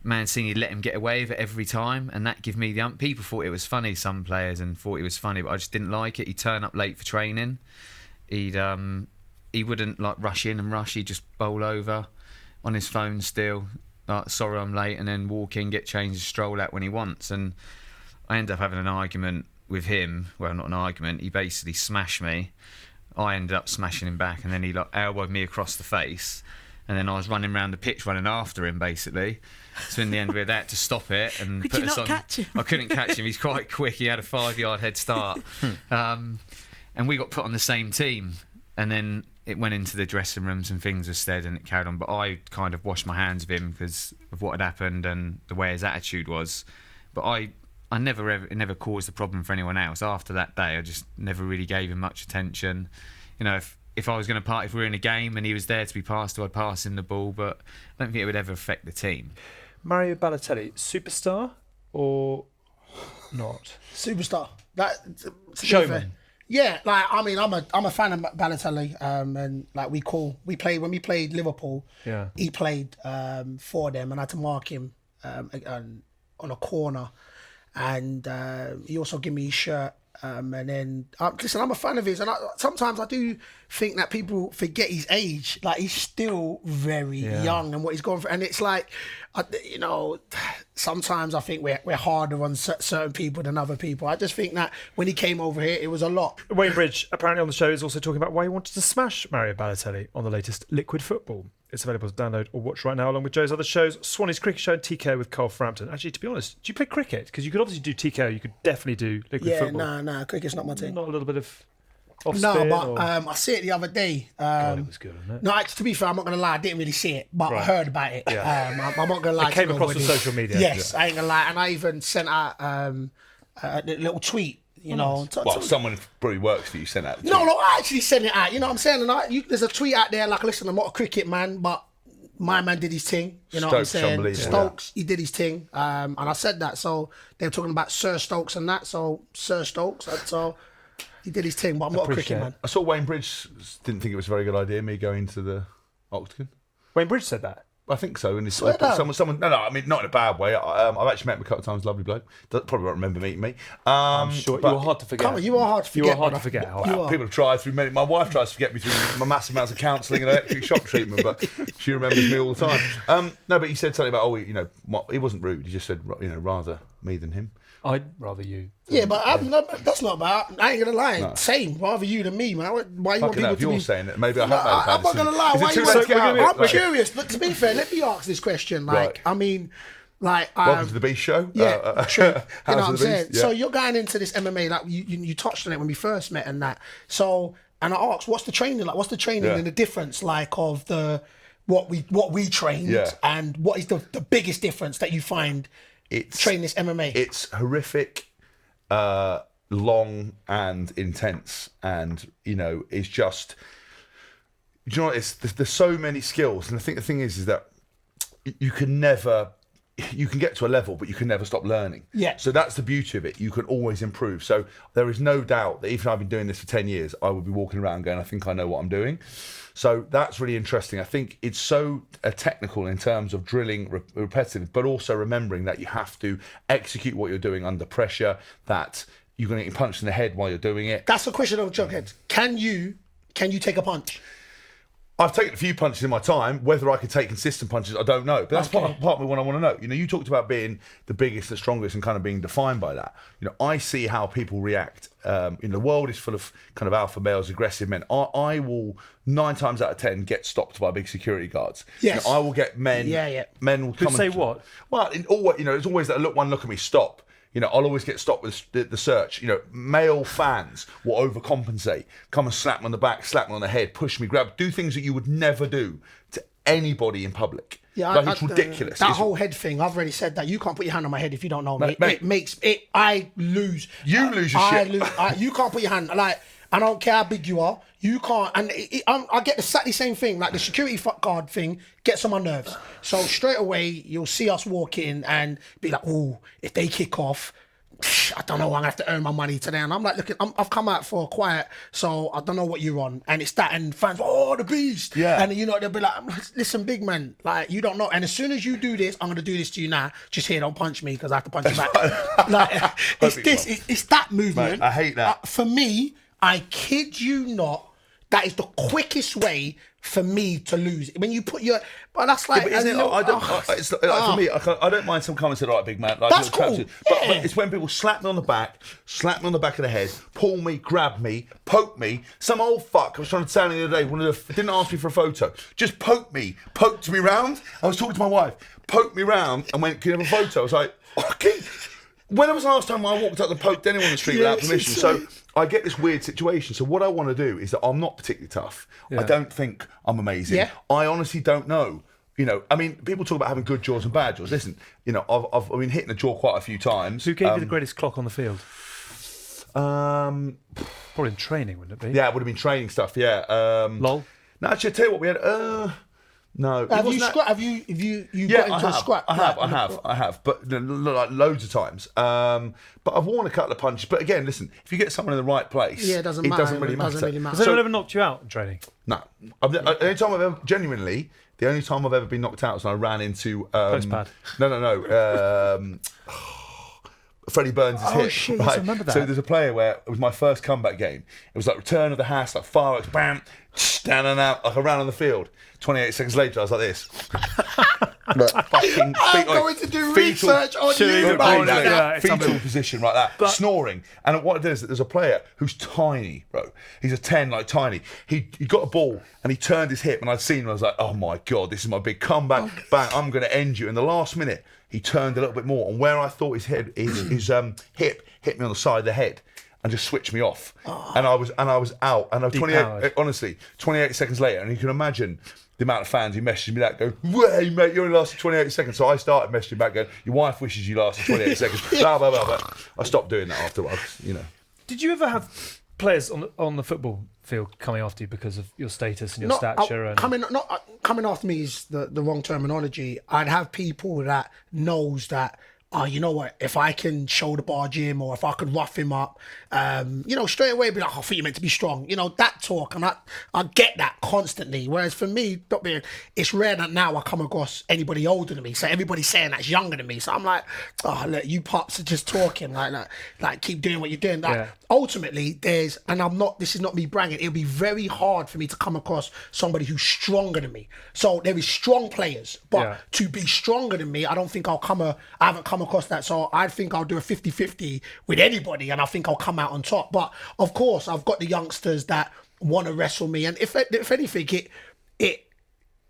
Mancini let him get away with it every time, and that gave me the people thought it was funny, some players, and thought it was funny, but I just didn't like it. He'd turn up late for training. He wouldn't like rush in and rush. He'd just bowl over on his phone still, like, sorry I'm late, and then walk in, get changed, stroll out when he wants. And I ended up having an argument with him. Well, not an argument, he basically smashed me. I ended up smashing him back, and then he like elbowed me across the face, and then I was running around the pitch running after him basically. So in the end we had to stop it and Could put you us not on. catch him? I couldn't catch him. He's quite quick. He had a 5-yard head start, and we got put on the same team. And then it went into the dressing rooms and things were said, and it carried on. But I kind of washed my hands of him because of what had happened and the way his attitude was. But I it never caused a problem for anyone else. After that day, I just never really gave him much attention. You know, if I was going to if we were in a game and he was there to be passed to, I'd pass him the ball. But I don't think it would ever affect the team. Mario Balotelli, superstar or not? Superstar. That to be Showman. fair. Yeah, like I mean, I'm a fan of Balotelli, and like when we played Liverpool. Yeah. He played for them, and I had to mark him on a corner, and he also gave me his shirt. And then, listen, I'm a fan of his, and sometimes I do think that people forget his age. Like, he's still very young and what he's going for. And it's like, you know, sometimes I think we're harder on certain people than other people. I just think that when he came over here, it was a lot. Wayne Bridge, apparently on the show, is also talking about why he wanted to smash Mario Balotelli on the latest Liquid Football. It's available to download or watch right now, along with Joe's other shows, Swanee's Cricket Show and TKO with Cole Frampton. Actually, to be honest, do you play cricket? Because you could obviously do TKO, you could definitely do Liquid Football. Nah, cricket's not my thing. Not a little bit of off No, spin but or... I see it the other day. God, it was good, wasn't it? No, actually, to be fair, I'm not going to lie, I didn't really see it, but I Right. heard about it. Yeah. I'm not going to lie. It came to across on nobody. social media. Yes, I ain't going to lie. And I even sent out a little tweet, you know. Well, someone who probably works for you sent out. No, I actually sent it out. You know what I'm saying? And there's a tweet out there like, listen, I'm not a cricket man, but my man did his thing. You know what I'm Stokes, saying? unbelievable, Stokes, he did his thing. And I said that. So they were talking about Sir Stokes and that. So Sir Stokes. So he did his thing, but I'm not a cricket Appreciate man. I saw Wayne Bridge didn't think it was a very good idea, me going to the Octagon. Wayne Bridge said that. I think so. And Swear down. someone, no, I mean, not in a bad way. I've actually met him a couple of times, lovely bloke. Probably won't remember meeting me. I'm sure but you're hard to forget. Come on, you are hard to forget. You are hard brother. to forget. You Howard. are. People have tried through many. My wife tries to forget me through my massive amounts of counselling and electric shock treatment, but she remembers me all the time. No, but he said something about, he wasn't rude. He just said, rather me than him. I'd rather you. Yeah, but that's not bad. I ain't gonna lie. No. Same. Rather you than me, man. Why you want Fucking people hell, if to you're be... saying it, maybe I No, have made a bad I'm not decision. gonna lie. Is it Why too you late want... to get out? I'm curious, but to be fair, let me ask this question. Like, Right. I mean, like... Welcome to the Beast Show. Yeah, true. You know what I'm of the saying? Beast, So yeah. you're going into this MMA, like you touched on it when we first met and that. So, and I asked, what's the training like? What's the training Yeah. and the difference like of the what we trained Yeah. and what is the biggest difference that you find training this MMA? It's horrific, long and intense, and it's just. Do you know what? There's so many skills, and I think the thing is that you can never. You can get to a level, but you can never stop learning. Yeah. So that's the beauty of it. You can always improve. So there is no doubt that even if I've been doing this for 10 years, I would be walking around going, I think I know what I'm doing. So that's really interesting. I think it's so technical in terms of drilling repetitive, but also remembering that you have to execute what you're doing under pressure, that you're going to get punched in the head while you're doing it. That's the question of Jughead. Can you take a punch? I've taken a few punches in my time. Whether I can take consistent punches, I don't know. But that's part of what I want to know. You talked about being the biggest, the strongest, and kind of being defined by that. I see how people react. The world is full of kind of alpha males, aggressive men. I will 9 times out of 10 get stopped by big security guards. Yes. I will get men. Yeah. Men will come. say and, what? Well, it's always that look at me, stop. I'll always get stopped with the search. Male fans will overcompensate, come and slap me on the back, slap me on the head, push me, do things that you would never do to anybody in public. Yeah, it's ridiculous. That It's- whole head thing, I've already said that. You can't put your hand on my head if you don't know me. Mate. It makes it. I lose. You lose your I shit. lose. You can't put your hand. Like I don't care how big you are. You can't. And I get exactly same thing. Like the security guard thing gets on my nerves. So straight away, you'll see us walk in and be like, oh, if they kick off, I don't know, I'm going to have to earn my money today. And I'm like, look, I've come out for a quiet, so I don't know what you're on. And it's that, and fans, oh, the beast. Yeah. And, you know, they'll be like, listen, big man, like, you don't know. And as soon as you do this, I'm going to do this to you now. Just here, don't punch me, because I have to punch you back. Like, it's that movement. Mate, I hate that. For me, I kid you not, that is the quickest way for me to lose. When you put your, but that's like, Yeah, but isn't it, for me, I don't mind some comments that are like, big man, like That's little cool. But Yeah. it's when people slap me on the back of the head, pull me, grab me, poke me. Some old fuck I was trying to tell you the other day, didn't ask me for a photo, just poked me round. I was talking to my wife, poked me round and went, can you have a photo? I was like, okay. When was the last time I walked up and poked anyone on the street without permission? So I get this weird situation. So what I want to do is that I'm not particularly tough. Yeah. I don't think I'm amazing. Yeah. I honestly don't know. You know, I mean, people talk about having good jaws and bad jaws. Listen, you know, I've been hitting the jaw quite a few times. Who gave you the greatest clock on the field? Probably in training, wouldn't it be? Yeah, it would have been training stuff. Yeah. Lol. No, actually, I tell you what, we had. No. it have you wasn't that- got Yeah, into a scrap? I have, but like loads of times. But I've worn a couple of punches. But again, listen, if you get someone in the right place, Yeah, it doesn't matter. really It doesn't really matter. Has anyone ever knocked you out in training? No, the only time I've ever genuinely, the only time I've ever been knocked out was when I ran into Postpad. No. Freddie Burns' hit. Oh, shit, yes, I remember that. So there's a player where it was my first comeback game. It was like return of the Haas, like fireworks, bam, down and out, like I ran on the field. 28 seconds later, I was like this. Fucking I'm going to do research on you, mate. mate. Yeah, it's fetal position like that, snoring. And what it is, there's a player who's tiny, bro. He's a 10, like tiny. He got a ball and he turned his hip, and I'd seen him. I was like, oh my god, this is my big comeback. Bang! I'm going to end you. In the last minute, he turned a little bit more, and where I thought his hip hit me on the side of the head and just switched me off. And I was out. And I was 28. Depowered. Honestly, 28 seconds later, and you can imagine the amount of fans who messaged me that, going, "Way, mate, you only lasted 28 seconds." So I started messaging back, going, "Your wife wishes you lasted 28 seconds." Blah blah blah. But I stopped doing that afterwards. You know. Did you ever have players on the football field coming after you because of your status and your stature? And Coming after me is the wrong terminology. I'd have people that knows that, oh, you know what, if I can shoulder barge him or if I could rough him up, you know, straight away be like, oh, I think you're meant to be strong. You know, that talk, and I get that constantly. Whereas for me, it's rare that now I come across anybody older than me. So everybody's saying that's younger than me. So I'm like, oh, look, you pups are just talking. Like keep doing what you're doing. Like, ultimately, this is not me bragging, it'll be very hard for me to come across somebody who's stronger than me. So there is strong players, but to be stronger than me, I don't think I haven't come across that. So I think I'll do a 50-50 with anybody, and I think I'll come out on top. But of course, I've got the youngsters that want to wrestle me, and if anything,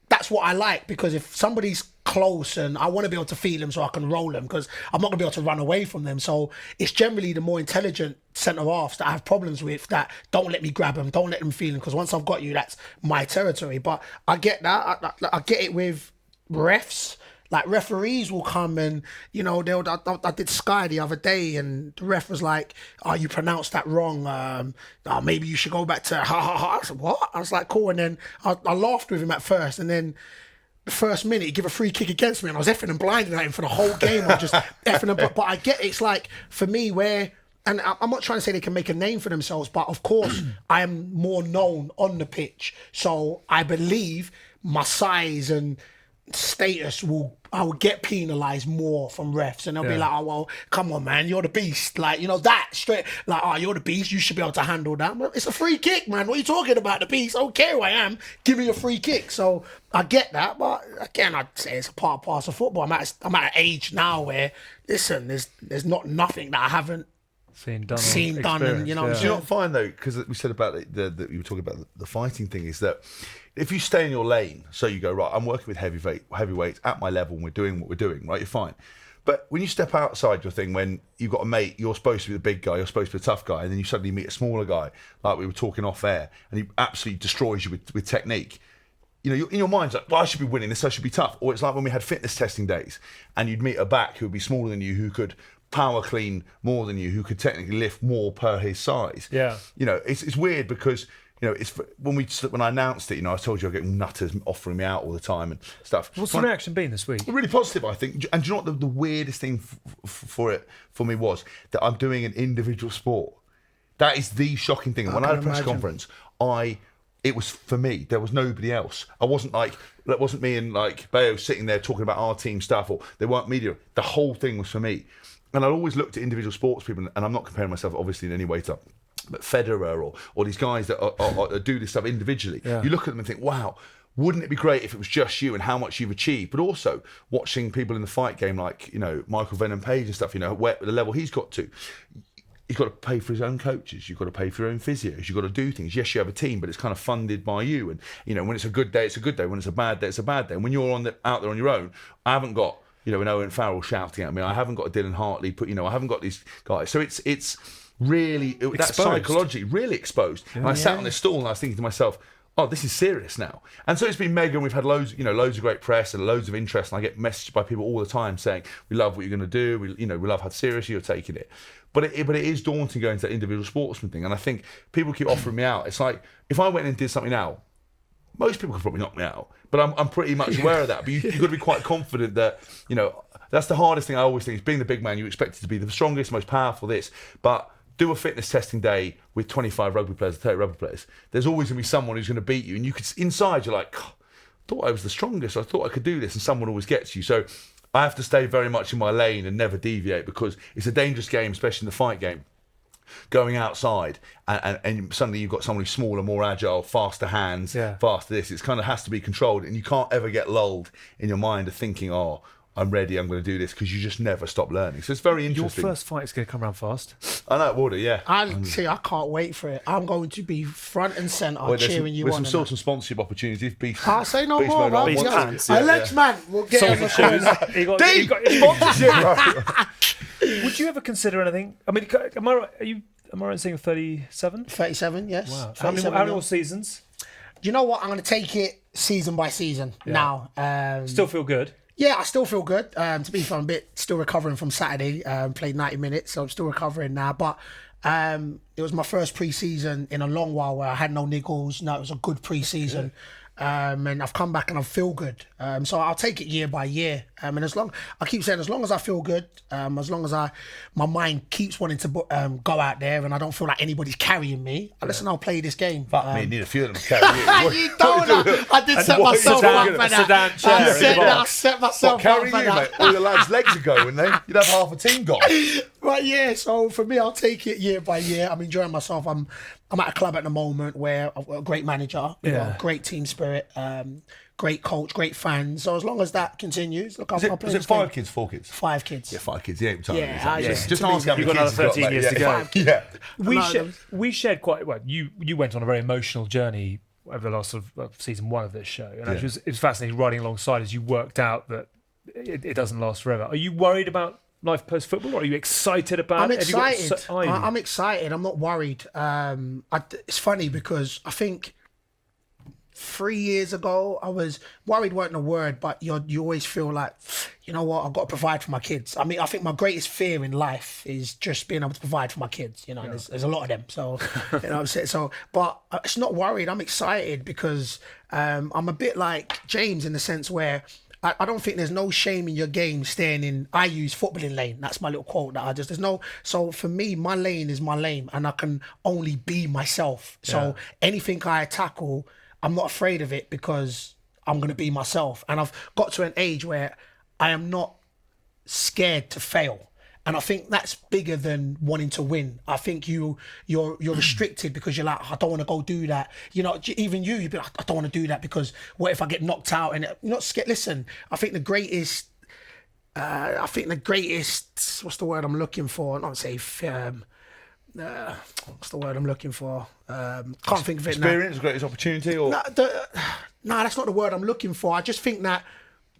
that's what I like, because if somebody's close and I want to be able to feel them so I can roll them, because I'm not going to be able to run away from them. So it's generally the more intelligent centre-halves that I have problems with, that don't let me grab them, don't let them feel them, because once I've got you, that's my territory. But I get that. I get it with refs. Like, referees will come and, you know, I did Sky the other day, and the ref was like, oh, you pronounced that wrong. Maybe you should go back to ha ha ha. I said, what? I was like, cool. And then I laughed with him at first, and then the first minute he gave a free kick against me, and I was effing and blinding at him for the whole game. I was just effing and but I get it. It's like, for me, where, and I'm not trying to say they can make a name for themselves, but of course I am more known on the pitch. So I believe my size and status I will get penalised more from refs, and they'll be like, oh, well, come on, man, you're the beast. Like, you know, that straight, like, oh, you're the beast, you should be able to handle that. Well, it's a free kick, man. What are you talking about? The beast? I don't care who I am. Give me a free kick. So I get that, but again, I'd say it's a part and parcel of football. I'm at an age now where, listen, there's nothing that I haven't seen done, and you know. Do you not find, though, because we said about the you were talking about the fighting thing, is that if you stay in your lane, so you go, right, I'm working with heavyweights at my level, and we're doing what we're doing, right, you're fine. But when you step outside your thing, when you've got a mate, you're supposed to be the big guy, you're supposed to be the tough guy, and then you suddenly meet a smaller guy, like we were talking off air, and he absolutely destroys you with technique. You know, in your mind's like, well, I should be winning this, I should be tough. Or it's like when we had fitness testing days, and you'd meet a back who would be smaller than you, who could power clean more than you, who could technically lift more per his size. Yeah. You know, it's weird because, you know, it's when I announced it, you know, I told you I get nutters offering me out all the time and stuff. What's the reaction been this week? Really positive, I think. And do you know what the weirdest thing for me was? That I'm doing an individual sport. That is the shocking thing. And when I had a press conference, it was for me. There was nobody else. I wasn't like, that wasn't me and like Bayo sitting there talking about our team stuff, or they weren't media. The whole thing was for me. And I always looked at individual sports people, and I'm not comparing myself obviously in any way to, but Federer or these guys that do this stuff individually. Yeah. You look at them and think, wow, wouldn't it be great if it was just you and how much you've achieved? But also watching people in the fight game like, you know, Michael Venom Page and stuff, you know, where the level he's got to. He's got to pay for his own coaches. You've got to pay for your own physios. You've got to do things. Yes, you have a team, but it's kind of funded by you. And, you know, when it's a good day, it's a good day. When it's a bad day, it's a bad day. And when you're out there on your own, I haven't got, you know, an Owen Farrell shouting at me. I haven't got a Dylan Hartley, you know, I haven't got these guys. So it's really, that psychology, really exposed. Yeah. And I sat on this stool and I was thinking to myself, oh, this is serious now. And so it's been mega, and we've had loads of great press and loads of interest. And I get messaged by people all the time saying, we love what you're going to do. We love how seriously you're taking it. But it is daunting going to that individual sportsman thing. And I think people keep offering me out. It's like, if I went and did something now, most people could probably knock me out. But I'm pretty much aware of that. But you've got to be quite confident that, you know, that's the hardest thing I always think is being the big man. You expect it to be the strongest, most powerful, this. But do a fitness testing day with 25 rugby players, 30 rugby players. There's always going to be someone who's going to beat you. And you could, inside, you're like, I thought I was the strongest. I thought I could do this. And someone always gets you. So I have to stay very much in my lane and never deviate, because it's a dangerous game, especially in the fight game. Going outside and suddenly you've got someone who's smaller, more agile, faster hands, faster this. It kind of has to be controlled, and you can't ever get lulled in your mind of thinking, oh, I'm ready, I'm going to do this, because you just never stop learning. So it's very interesting. Your first fight is going to come around fast. I know it will do, yeah. I can't wait for it. I'm going to be front and centre cheering you on. There's some sponsorship opportunities. I'll say no more, bro. Alex, man, we'll get on the shoes. He got sponsorship, right? Would you ever consider anything? I mean, am I right in saying 37? 37, yes. Wow. How many more seasons? Do you know what? I'm going to take it season by season now. Still feel good? Yeah, I still feel good. To be fair, I'm still recovering from Saturday. Played 90 minutes, so I'm still recovering now. But it was my first pre-season in a long while where I had no niggles. No, it was a good pre-season. And I've come back and I feel good. So I'll take it year by year. And as long as I feel good, as long as my mind keeps wanting to go out there and I don't feel like anybody's carrying me, listen, I'll play this game. Fuck me, need a few of them to carry you. You don't know. I did set myself up for that. I set myself up for that. Mate. All the lads' legs are going, wouldn't they? You'd have half a team gone. Right, yeah. So for me, I'll take it year by year. I'm enjoying myself. I'm at a club at the moment where I've got a great manager, great team spirit, great coach, great fans. So as long as that continues, look, I'll play. Is it 5 kids, 4 kids? 5 kids. Yeah, 5 kids. Yeah, just ask how many you've got another 13 years to go. Yeah. We shared quite well. You went on a very emotional journey over the last sort of season 1 of this show, and it was fascinating riding alongside as you worked out that it doesn't last forever. Are you worried about life post football, or are you excited about it? I'm excited. I'm not worried. It's funny because I think 3 years ago I was worried. Weren't a word, but you always feel like, you know what, I've got to provide for my kids. I mean, I think my greatest fear in life is just being able to provide for my kids. You know, there's a lot of them. So you know what I'm saying. So, but it's not worried. I'm excited because I'm a bit like James in the sense where I don't think there's no shame in your game staying in. I use footballing lane. That's my little quote that there's no. So for me, my lane is my lane, and I can only be myself. So anything I tackle, I'm not afraid of it because I'm going to be myself. And I've got to an age where I am not scared to fail. And I think that's bigger than wanting to win. I think you're restricted because you're like, I don't want to go do that. You know, even you'd be like, I don't want to do that because what if I get knocked out? And you're not scared. Listen, I think the greatest, what's the word I'm looking for? Not say, what's the word I'm looking for? Can't think of it now. Experience, greatest opportunity, or no, that's not the word I'm looking for. I just think that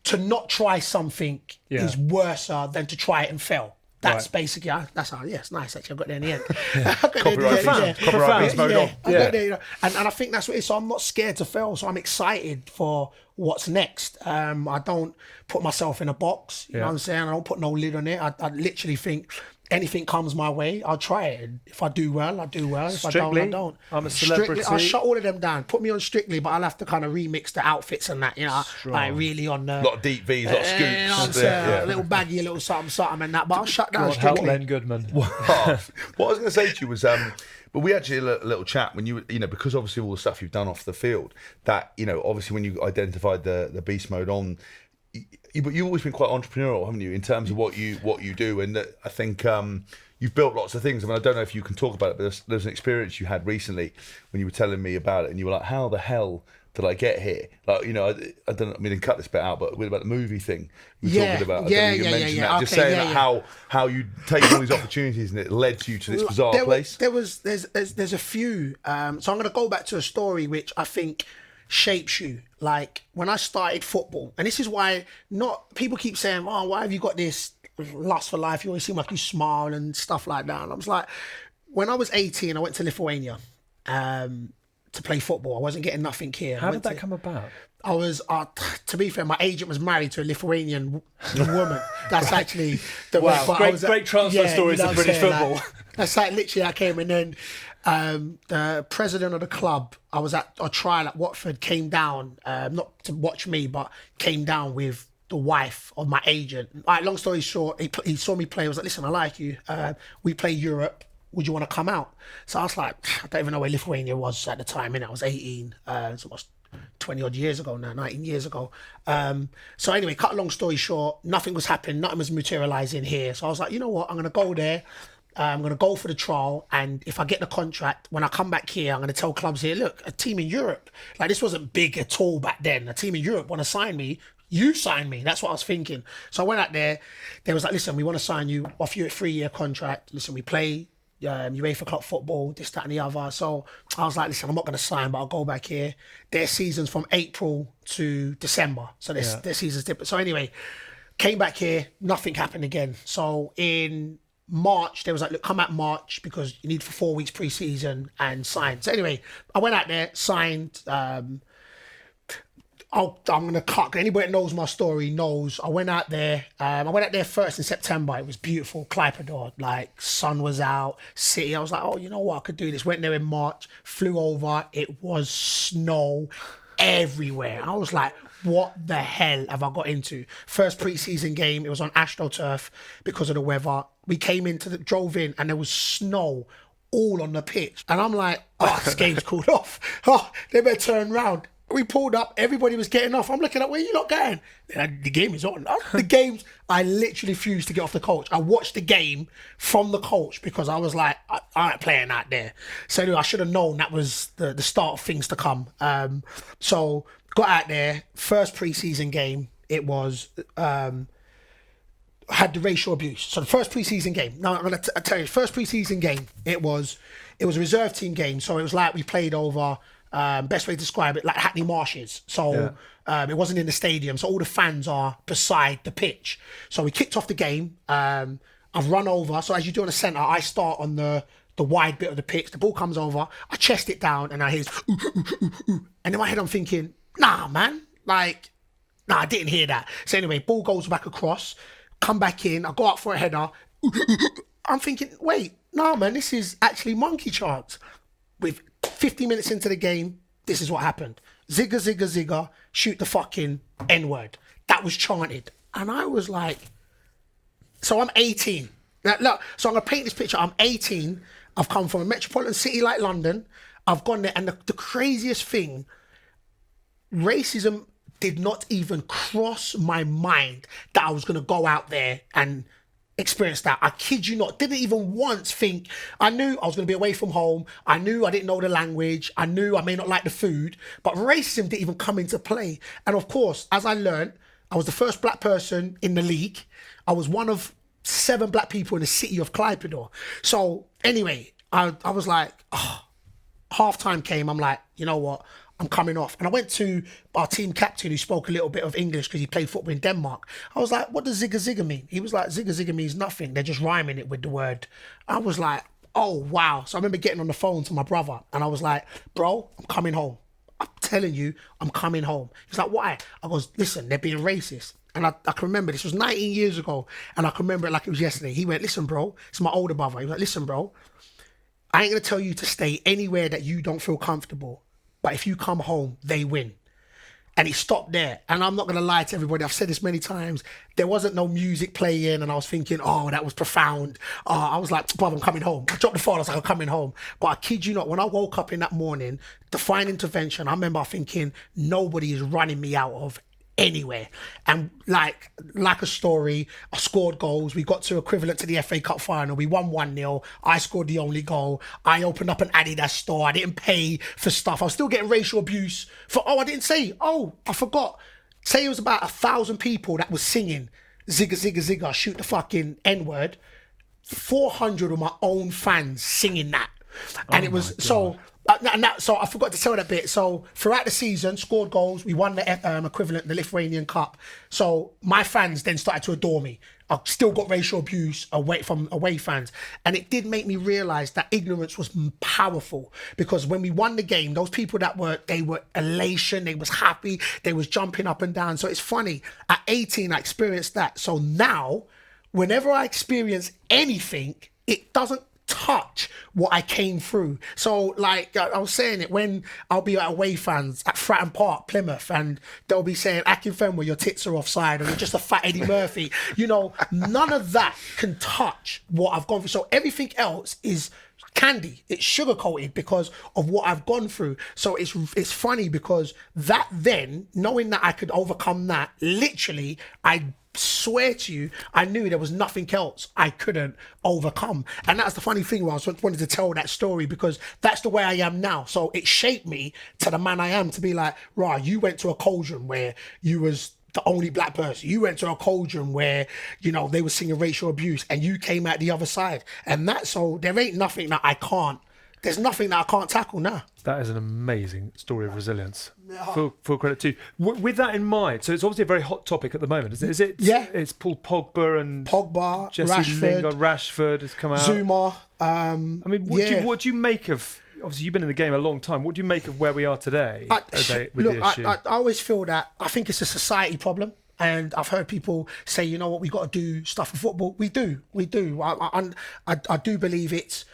to not try something is worse than to try it and fail. That's basically, that's how, it's nice actually. I got there in the end. I got there in the end, Copyright beast mode on. I got there, you know, and I think that's what it is. So I'm not scared to fail. So I'm excited for what's next. I don't put myself in a box. You know what I'm saying? I don't put no lid on it. I literally think anything comes my way, I'll try it. If I do well, I do well. If I don't, I don't. I'm a celebrity. Strictly, I'll shut all of them down. Put me on Strictly, but I'll have to kind of remix the outfits and that, you know. Like really on the... A lot of deep V's, a lot of scoops. You know what I'm saying? A little baggy, a little something and that. But I'll shut down God help Strictly. Len Goodman. What I was going to say to you was, but we actually had a little chat when you know, because obviously all the stuff you've done off the field, that, you know, obviously when you identified the beast mode on, but you've always been quite entrepreneurial, haven't you, in terms of what you do, and I think you've built lots of things. I mean, I don't know if you can talk about it, but there's an experience you had recently when you were telling me about it, and you were like, "How the hell did I get here?" Like, you know, I don't. I mean, cut this bit out, but about the movie thing you were talking about. I don't know if you can mention that. Just saying that how you take all these opportunities and it led you to this bizarre place. There's a few. So I'm going to go back to a story which I think shapes you. Like when I started football, and this is why not people keep saying, "Oh, why have you got this lust for life? You always seem like you smile and stuff like that." And I was like, when I was 18, I went to Lithuania to play football. I wasn't getting nothing here. How did that come about? I was, to be fair, my agent was married to a Lithuanian woman. That's actually the wow. Great transfer stories of British football. Like, that's like literally I came, and then the president of the club, I was at a trial at Watford, came down, not to watch me, but came down with the wife of my agent. All right, long story short, he saw me play. He was like, "Listen, I like you. We play Europe. Would you want to come out?" So I was like, I don't even know where Lithuania was at the time. And I was 18. It's almost 20 odd years ago now, 19 years ago. So anyway, cut a long story short, nothing was happening. Nothing was materialising here. So I was like, you know what? I'm going to go there. I'm going to go for the trial. And if I get the contract, when I come back here, I'm going to tell clubs here, look, a team in Europe, like this wasn't big at all back then. A team in Europe want to sign me. You sign me. That's what I was thinking. So I went out there. They was like, listen, we want to sign you, offer you a 3-year contract. Listen, we play UEFA Club football, this, that and the other. So I was like, listen, I'm not going to sign, but I'll go back here. Their season's from April to December. So their season's different. So anyway, came back here, nothing happened again. So in March, they was like, look, come out March because you need for 4 weeks pre-season and sign. So anyway, I went out there, signed. I'm going to cut. Anybody that knows my story knows. I went out there. I went out there first in September. It was beautiful. Clypedo, like sun was out. City. I was like, oh, you know what? I could do this. Went there in March. Flew over. It was snow everywhere. I was like, what the hell have I got into? First pre-season game. It was on AstroTurf because of the weather. We came drove in, and there was snow all on the pitch. And I'm like, oh, this game's called off. Oh, they better turn round. We pulled up, everybody was getting off. I'm looking at, where you not going? The game is on. I literally refused to get off the coach. I watched the game from the coach because I was like, I ain't playing out there. So anyway, I should have known that was the start of things to come. So got out there, first pre-season game, it was, had the racial abuse. So the first pre-season game, now I'm going to tell you, first pre-season game, it was a reserve team game. So it was like we played over... best way to describe it, like Hackney Marshes. So it wasn't in the stadium, so all the fans are beside the pitch. So we kicked off the game. I've run over. So as you do on the centre, I start on the wide bit of the pitch. The ball comes over. I chest it down, and I hear, ooh, ooh, ooh, ooh. And in my head I'm thinking, nah, man, like, nah, I didn't hear that. So anyway, ball goes back across, come back in. I go up for a header. I'm thinking, wait, nah, man, this is actually monkey chants. With 50 minutes into the game, this is what happened. Zigga, zigga, zigga, shoot the fucking N-word. That was chanted. And I was like, so I'm 18. Now, look, so I'm going to paint this picture. I'm 18. I've come from a metropolitan city like London. I've gone there. And the craziest thing, racism did not even cross my mind that I was going to go out there and experienced that. I kid you not. Didn't even once think. I knew I was going to be away from home. I knew I didn't know the language. I knew I may not like the food, but racism didn't even come into play. And of course, as I learned, I was the first black person in the league. I was one of 7 black people in the city of Clypedo. So anyway, I was like, half time came. I'm like, you know what? I'm coming off. And I went to our team captain who spoke a little bit of English because he played football in Denmark. I was like, what does zigga zigga mean? He was like, zigga zigga means nothing. They're just rhyming it with the word. I was like, oh, wow. So I remember getting on the phone to my brother and I was like, bro, I'm coming home. I'm telling you, I'm coming home. He's like, why? I goes, listen, they're being racist. And I can remember, this was 19 years ago, and I can remember it like it was yesterday. He went, listen, bro, it's my older brother. He was like, listen, bro, I ain't going to tell you to stay anywhere that you don't feel comfortable. But if you come home, they win. And he stopped there. And I'm not going to lie to everybody. I've said this many times. There wasn't no music playing. And I was thinking, oh, that was profound. I was like, brother, I'm coming home. I dropped the phone. I was like, I'm coming home. But I kid you not, when I woke up in that morning, Defiant Intervention, I remember thinking, nobody is running me out of anywhere. And like a story, I scored goals. We got to equivalent to the FA Cup final. We won 1-0. I scored the only goal. I opened up an Adidas store. I didn't pay for stuff. I was still getting racial abuse for, I didn't say, I forgot. Say it was about 1,000 people that was singing zigga zigga zigga, shoot the fucking N-word. 400 of my own fans singing that. And it was so I forgot to tell that bit. So throughout the season, scored goals. We won the equivalent, the Lithuanian Cup. So my fans then started to adore me. I still got racial abuse from away fans. And it did make me realise that ignorance was powerful. Because when we won the game, those people they were elation, they was happy, they was jumping up and down. So it's funny, at 18, I experienced that. So now, whenever I experience anything, it doesn't touch what I came through. So like I was saying it, when I'll be at away fans at Fratton Park, Plymouth, and they'll be saying, Akinfenwa, your tits are offside, or you're just a fat Eddie Murphy. None of that can touch what I've gone through. So everything else is candy. It's sugar coated because of what I've gone through. So it's funny because that then, knowing that I could overcome that, literally, I swear to you, I knew there was nothing else I couldn't overcome. And that's the funny thing, where I wanted to tell that story, because that's the way I am now. So it shaped me to the man I am, to be like, right, you went to a cauldron where you was the only black person. You went to a cauldron where, they were singing racial abuse, and you came out the other side. And so there ain't nothing that there's nothing that I can't tackle now. That is an amazing story of resilience. Full credit to you. With that in mind, so it's obviously a very hot topic at the moment, isn't it? Is it? Yeah. It's Paul Pogba and Jesse Rashford. Lingard, Rashford has come out. Zuma. What do you make of? Obviously, you've been in the game a long time. What do you make of where we are today I always feel that I think it's a society problem. And I've heard people say, you know what, we got to do stuff for football. We do. I do believe it's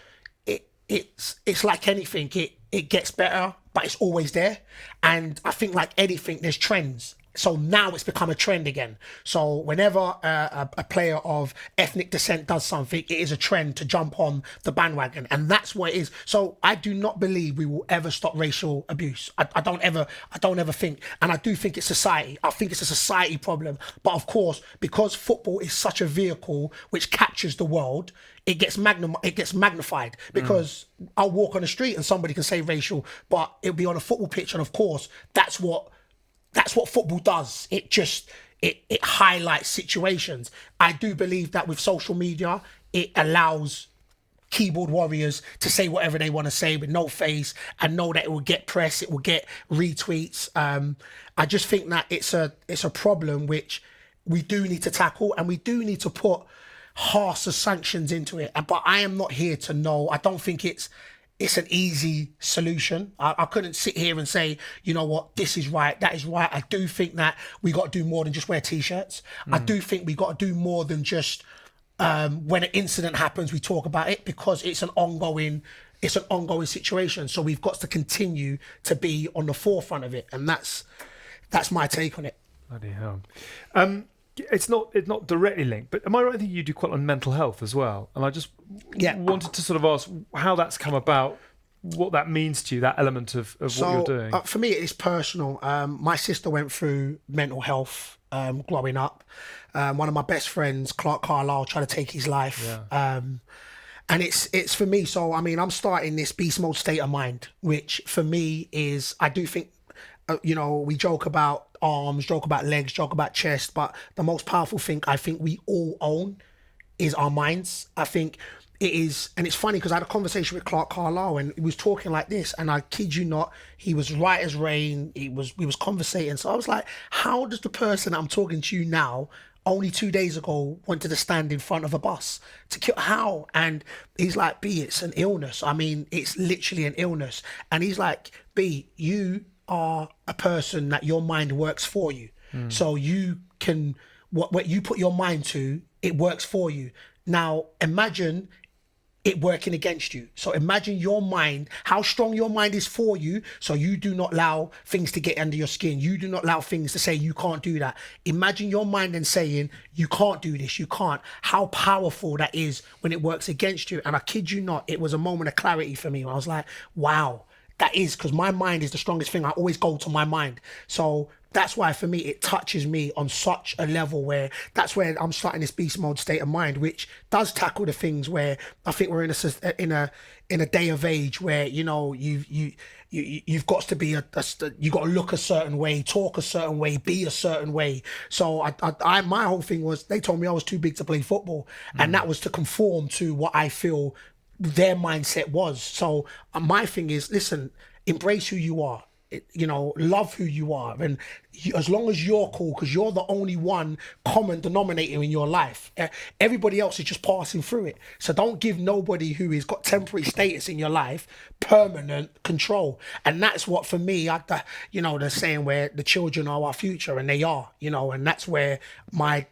like anything. It gets better, but it's always there. And I think like anything, there's trends. So now it's become a trend again. So whenever a player of ethnic descent does something, it is a trend to jump on the bandwagon. And that's what it is. So I do not believe we will ever stop racial abuse. I don't ever think. And I do think it's society. I think it's a society problem. But of course, because football is such a vehicle which captures the world, it gets magnified, because I'll walk on the street and somebody can say racial, but it'll be on a football pitch. And of course, that's what football does. It highlights situations. I do believe that with social media, it allows keyboard warriors to say whatever they want to say with no face, and know that it will get press, it will get retweets. I just think that it's a problem which we do need to tackle, and we do need to put harsher sanctions into it. But I am not here to know. I don't think it's an easy solution. I couldn't sit here and say, you know what, this is right, that is right. I do think that we got to do more than just wear T-shirts. I do think we got to do more than just when an incident happens, we talk about it, because it's an ongoing situation. So we've got to continue to be on the forefront of it. And that's my take on it. Bloody hell. It's not directly linked, but am I right in thinking you do quite on mental health as well? And I just wanted to sort of ask how that's come about, what that means to you, that element of what you're doing. For me, it's personal. My sister went through mental health growing up. One of my best friends, Clark Carlisle, tried to take his life. Yeah. And it's for me. So, I mean, I'm starting this beast mode state of mind, which for me is, I do think, we joke about arms, joke about legs, joke about chest, but the most powerful thing I think we all own is our minds. I think it is, and it's funny because I had a conversation with Clark Carlisle and he was talking like this, and I kid you not, he was right as rain. We was conversating, so I was like, how does the person I'm talking to you now, only 2 days ago, wanted to stand in front of a bus to kill? How? And he's like, B, it's an illness. I mean, it's literally an illness. And he's like, B, you are a person that your mind works for you. So you can, what you put your mind to, it works for you. Now, imagine it working against you. So imagine your mind, how strong your mind is for you, so you do not allow things to get under your skin. You do not allow things to say you can't do that. Imagine your mind then saying you can't do this, you can't. How powerful that is when it works against you. And I kid you not, it was a moment of clarity for me. I was like, wow, that is, because my mind is the strongest thing. I always go to my mind. So that's why for me it touches me on such a level where that's where I'm starting this beast mode state of mind, which does tackle the things where I think we're in a day of age where, you know, you've got to be you got to look a certain way, talk a certain way, be a certain way. So I my whole thing was, they told me I was too big to play football, and that was to conform to what I feel their mindset was. So my thing is, listen, embrace who you are. You know, love who you are, and as long as you're cool, because you're the only one common denominator in your life. Everybody else is just passing through it. So don't give nobody who has got temporary status in your life permanent control. And that's what, for me, you know, they're saying where the children are our future, and they are, you know, and that's where my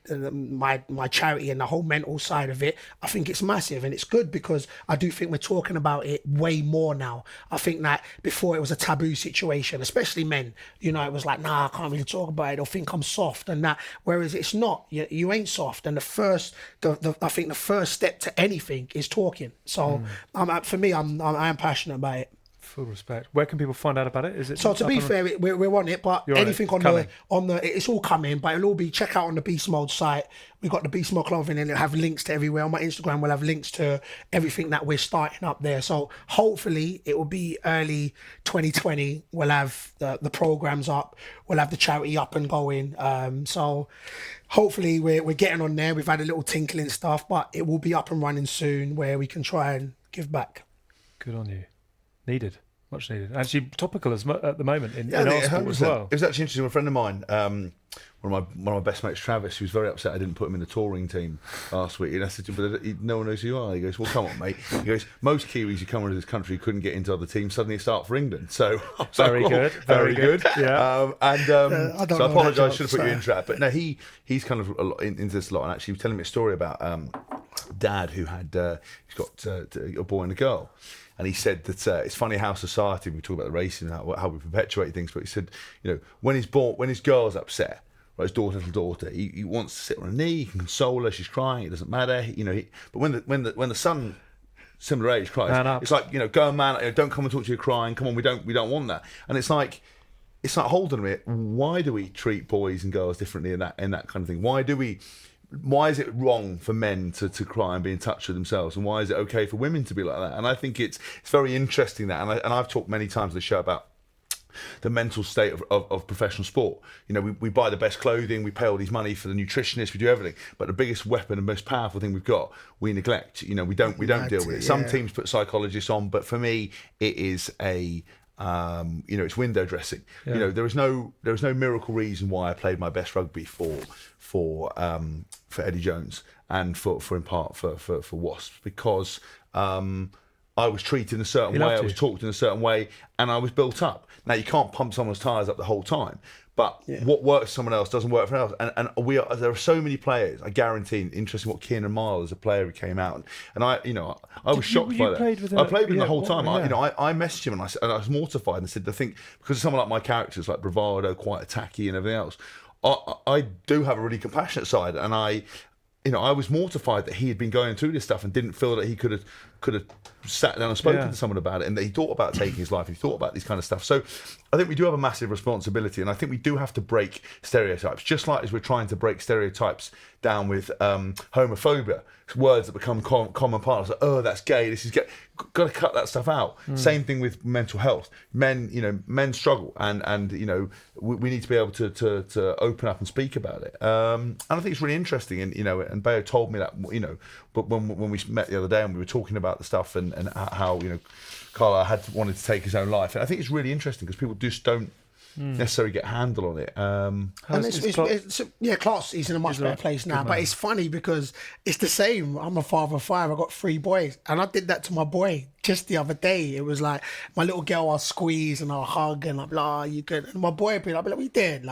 charity and the whole mental side of it, I think it's massive, and it's good because I do think we're talking about it way more now. I think that before it was a taboo situation, especially men, you know, it was like, nah, I can't really talk about it, they'll think I'm soft and that, whereas it's not. You ain't soft, and I think the first step to anything is talking. So for me, I am passionate about it. Full respect. Where can people find out about it? Is it so? To be fair, we're on it, but anything on the it's all coming. But it'll all be, check out on the Beast Mode site. We got the Beast Mode clothing, and it'll have links to everywhere. On my Instagram, we'll have links to everything that we're starting up there. So hopefully, it will be early 2020. We'll have the programs up. We'll have the charity up and going. So hopefully, we're getting on there. We've had a little tinkling stuff, but it will be up and running soon, where we can try and give back. Good on you. Needed, much needed. Actually, topical at the moment in our sport as well. It was actually interesting. A friend of mine, one of my best mates, Travis, he was very upset I didn't put him in the touring team last week. And I said, but no one knows who you are. He goes, well, come on, mate. He goes, most Kiwis who come into this country couldn't get into other teams, suddenly start for England. So very good. Yeah. So I apologise, I should have put you in trap. But no, he's kind of into this a lot, and actually he was telling me a story about dad who had he's got a boy and a girl. And he said that it's funny how society, we talk about the racing and how we perpetuate things, but he said, you know, when his girl's upset, right, his little daughter, he wants to sit on her knee, he can console her, she's crying, it doesn't matter, you know. But when the son, similar age, cries, it's like, you know, go and man, don't come and talk to you crying. Come on, we don't want that. And it's like hold on a minute, why do we treat boys and girls differently in that kind of thing? Why is it wrong for men to cry and be in touch with themselves, and why is it okay for women to be like that? And I think it's very interesting that, and I've talked many times on the show about the mental state of professional sport. You know, we buy the best clothing, we pay all these money for the nutritionists, we do everything, but the biggest weapon and most powerful thing we've got, we neglect. You know, we don't deal with it. Some teams put psychologists on, but for me, it is you know, it's window dressing. You know, there is no miracle reason why I played my best rugby for Eddie Jones and for in part for Wasps, because I was treated in a certain way, I was talked in a certain way, and I was built up. Now, you can't pump someone's tyres up the whole time, but what works for someone else doesn't work for anyone else. And there are so many players, I guarantee. Interesting what Kieran Miles, a player who came out, and I was shocked by that. I played with him the whole time. I messaged him and I was mortified and said, I think because of someone like my characters, like bravado, quite attacky and everything else, I do have a really compassionate side, and I was mortified that he had been going through this stuff and didn't feel that he could have could have sat down and spoken to someone about it, and that he thought about taking his life, he thought about this kind of stuff. So I think we do have a massive responsibility, and I think we do have to break stereotypes, just like as we're trying to break stereotypes down with homophobia, words that become common parts, like, oh, that's gay, this is gay. Got to cut that stuff out. Same thing with mental health. Men struggle, and we need to be able to open up and speak about it. And I think it's really interesting, and Bayo told me that, but when we met the other day and we were talking about the stuff and how Carla had wanted to take his own life, and I think it's really interesting because people just don't necessarily get a handle on it. And Clark's he's in a much better place now. But it's funny because it's the same. I'm a father of 5. I got 3 boys, and I did that to my boy just the other day. It was like my little girl, I'll squeeze and I'll hug and I'm like, you good? And my boy would be like, we did.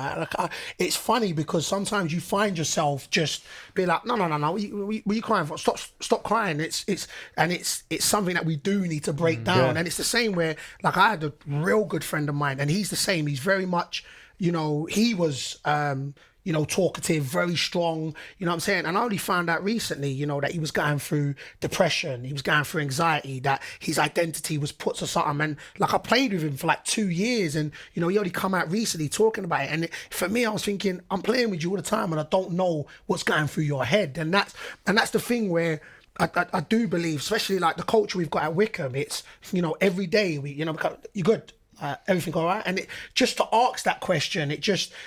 It's funny because sometimes you find yourself just be like, no. What you crying for? Stop crying. It's something that we do need to break down. And it's the same where, like, I had a real good friend of mine, and he's the same. He's very much, he was talkative, very strong, you know what I'm saying? And I only found out recently, that he was going through depression, he was going through anxiety, that his identity was put to something. And like, I played with him for like 2 years, and he only come out recently talking about it. And for me, I was thinking, I'm playing with you all the time and I don't know what's going through your head. And that's the thing where I do believe, especially like the culture we've got at Wycombe, it's, every day we, you good? Everything all right? And just to ask that question,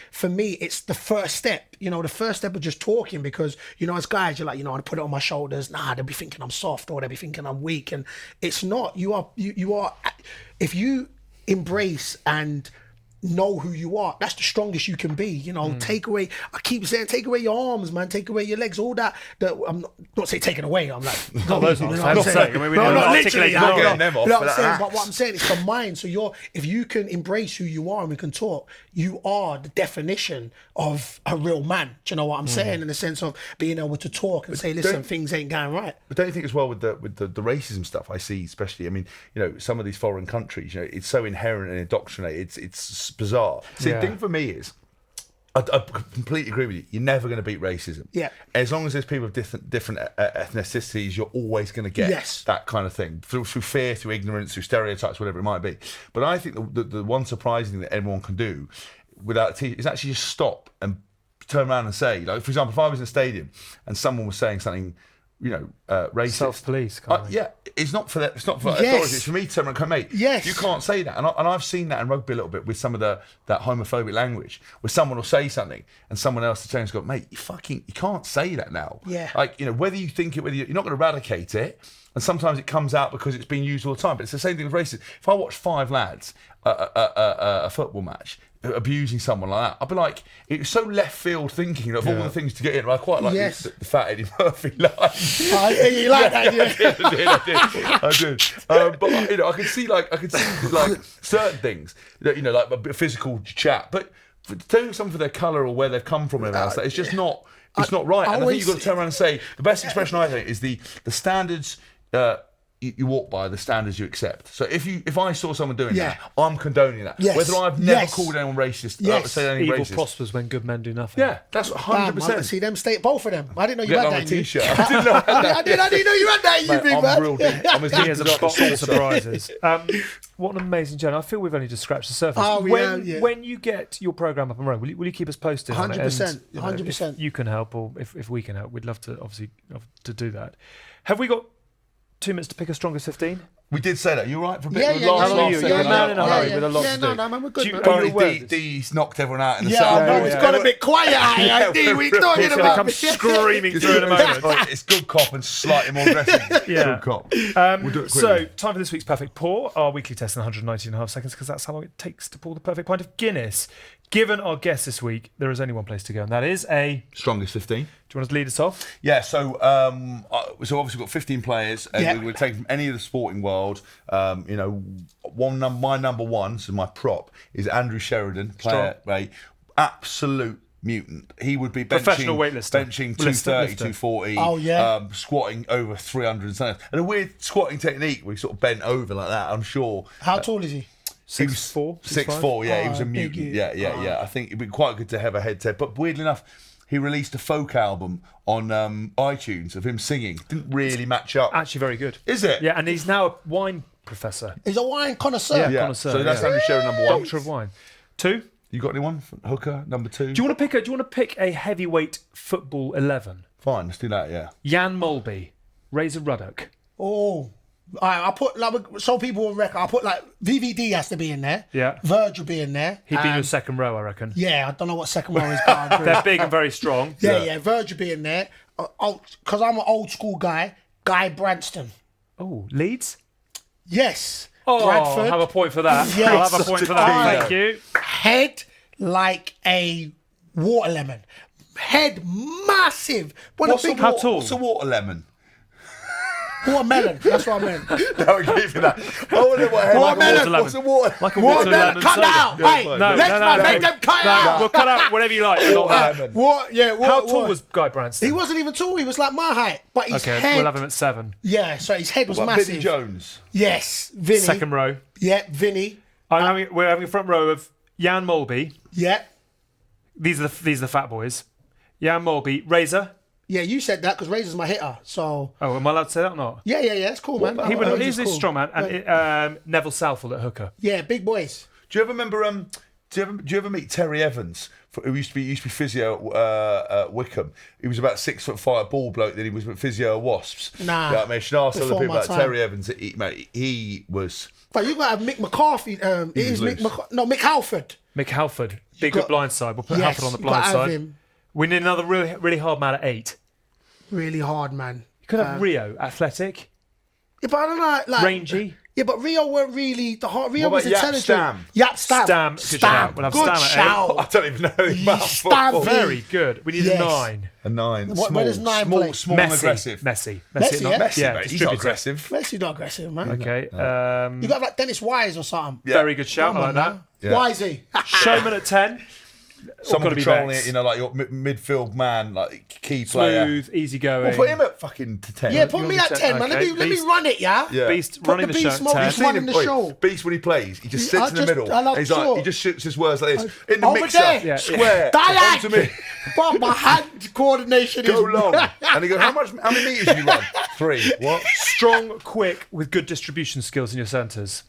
for me, it's the first step. The first step of just talking, because, as guys, you're like, I put it on my shoulders. Nah, they'll be thinking I'm soft, or they'll be thinking I'm weak. And it's not. You are, if you embrace and know who you are, that's the strongest you can be. Take away, I keep saying, take away your arms, man, take away your legs, all that I'm not saying taking away, I'm like, no, those are not saying. Not literally, but what I'm saying is the mind. So if you can embrace who you are and we can talk, you are the definition of a real man. Do you know what I'm saying? In the sense of being able to talk and say, listen, things ain't going right. But don't you think as well with the racism stuff I see, especially, some of these foreign countries, it's so inherent and indoctrinated, it's bizarre. See, the thing for me is, I completely agree with you. You're never going to beat racism. Yeah. As long as there's people of different ethnicities, you're always going to get that kind of thing through fear, through ignorance, through stereotypes, whatever it might be. But I think the one surprising thing that everyone can do without a teacher is actually just stop and turn around and say, like, for example, if I was in a stadium and someone was saying something, racist. Self-police. It's not for that. It's not for authorities. It's for me to turn around and go, mate, you can't say that. And I've seen that in rugby a little bit with some of that homophobic language, where someone will say something and someone else turns and go, mate, you can't say that now. Yeah. Like, whether you think it, whether you're not going to eradicate it, and sometimes it comes out because it's being used all the time. But it's the same thing with racism. If I watch 5 lads a football match abusing someone like that, I'd be like, it's so left field thinking of all the things to get in. I quite like the fat Eddie Murphy line. You like that? I did. But I could see like certain things that like a physical chat, but telling someone for their colour or where they've come from and else, it's just not. It's not right. And I think you've got to turn around and say the best expression I think is the standards. You walk by, the standards you accept. So if I saw someone doing that, I'm condoning that. Yes. Whether I've never called anyone racist, say anything Evil racist. prospers when good men do nothing. Yeah, that's 100%. See them state, both of them. I didn't know you had that in you. T-shirt. I didn't know I didn't know you had that in you, big man. I'm real deep. I'm as deep as a box of surprises. What an amazing journey. I feel we've only just scratched the surface. When you get your programme up and running, will you keep us posted 100%. 100%. If you can help, or if we can help, we'd love to to do that. Have we got 2 minutes to pick a strongest 15? We did say that. You're right for a bit. You're a man in a hurry with a lot to do. No, man, we're good. Apparently D's knocked everyone out in the sun. It's got a bit quiet out here, D. We're talking about. It's going to come screaming through in a moment. It's good cop and slightly more aggressive. Good cop. We'll do it quickly. So, time for this week's Perfect Pour, our weekly test in 119.5 seconds, because that's how long it takes to pour the perfect pint of Guinness. Given our guest this week, there is only one place to go, and that is a... Strongest 15. Do you want to lead us off? Yeah, so obviously we've got 15 players, and we'll take from any of the sporting world. My number one, so my prop, is Andrew Sheridan, player, right? Absolute mutant. He would be professional weightlifter. Benching 230, 240. Oh, yeah. Squatting over 300 and something. And a weird squatting technique where he sort of bent over like that, I'm sure. How tall is he? He was 6'4", 6'4", yeah, he was a big mutant. you. Yeah. I think it'd be quite good to have a head-to-head. But weirdly enough, he released a folk album on iTunes of him singing. Didn't really match up. Actually, very good. Is it? Yeah, and he's now a wine professor. He's a wine connoisseur. Yeah. Connoisseur, So that's yeah. Andrew Shearer number 1. Doctor of wine. 2. You got anyone? Hooker number 2. Do you want to pick a heavyweight football 11? Fine, let's do that. Yeah. Jan Molby, Razor Ruddock. Oh. I put like some people will reckon. I put like VVD has to be in there. Yeah. Virg will be in there. He'd be in your second row, I reckon. Yeah, I don't know what second row is, but I agree. They're big and very strong. Yeah, Virg will be in there. Because I'm an old school guy. Guy Branston. Oh, Leeds? Yes. Oh, Bradford. have a point for that. Yes. I'll have a point for that. Thank you. Head like a water lemon. Head massive. How tall? What's a water lemon? Watermelon. That's what I meant. No, I gave you that. I wonder what head Watermelon. What's a water? Like a Watermelon. Cut soda. out. Yeah, Hey, fine. No, next man, no. make them cut No, out. we'll cut out whatever you like. but not that. Lemon. How tall was Guy Branston? He wasn't even tall. He was like my height. But his Okay, head. we'll have him at 7. Yeah, so his head was What, massive. Billy Jones? Yes. Vinny. Second row. Yeah, Vinny. We're having a front row of Jan Molby. Yeah. These are the fat boys. Jan Molby, Razor. Yeah, you said that because Razor's my hitter. So, Oh, am I allowed to say that or not? yeah, it's cool, man. He's a strong man. And Neville Southall at hooker. Yeah, big boys. Do you ever remember? Do you ever meet Terry Evans, who used to be physio at Wycombe? He was about 6'5" ball bloke. Then he was physio at Wasps. Nah, Yeah, I mean, I should ask other before people my about time. Terry Evans. He was. But you got to have Mick McCarthy. It is was Mick Halford. Mick Halford. Big got- good blind side. We'll put Yes, Halford on the you gotta blind have side. him. We need another really, really hard man at 8. Really hard, man. You could have Rio, athletic, Yeah, but I don't know, like rangy. Yeah, but Rio weren't really the hard. Rio What was about Yap intelligent. Stam? Yap Stam. Stam, good shout. We'll have Good Stam at 8. shout. I don't even know anything about Stam football. V. Very good. We need Yes. a 9. A 9. What- Small, where does 9 small, play? small and Messi. aggressive. Messi, Messi, not yeah? Messi, yeah, mate. He's not distributor. aggressive. Messi not aggressive, man. Okay. You got to have like Dennis Wise or something. Very good shout. I like that. Yeah. Wisey. Showman at 10. Someone gotta be controlling Bex. it, you know, like your midfield man, like key player. Smooth, easy going. We'll put him at fucking 10. Yeah, put me at Okay. 10, man. Let me Beast. run it, yeah? Yeah. Beast Put running the the show Beast at mode. 10. He's running the show. Beast when he plays, he just I sits in the just- middle. I love And he's like, sure. he just shoots his words like this. In the Over mixer, there. Yeah. square, Diag. onto me, But my hand coordination go is long. And he goes, how many metres do you run? 3. What? Strong, quick, with good distribution skills in your centres.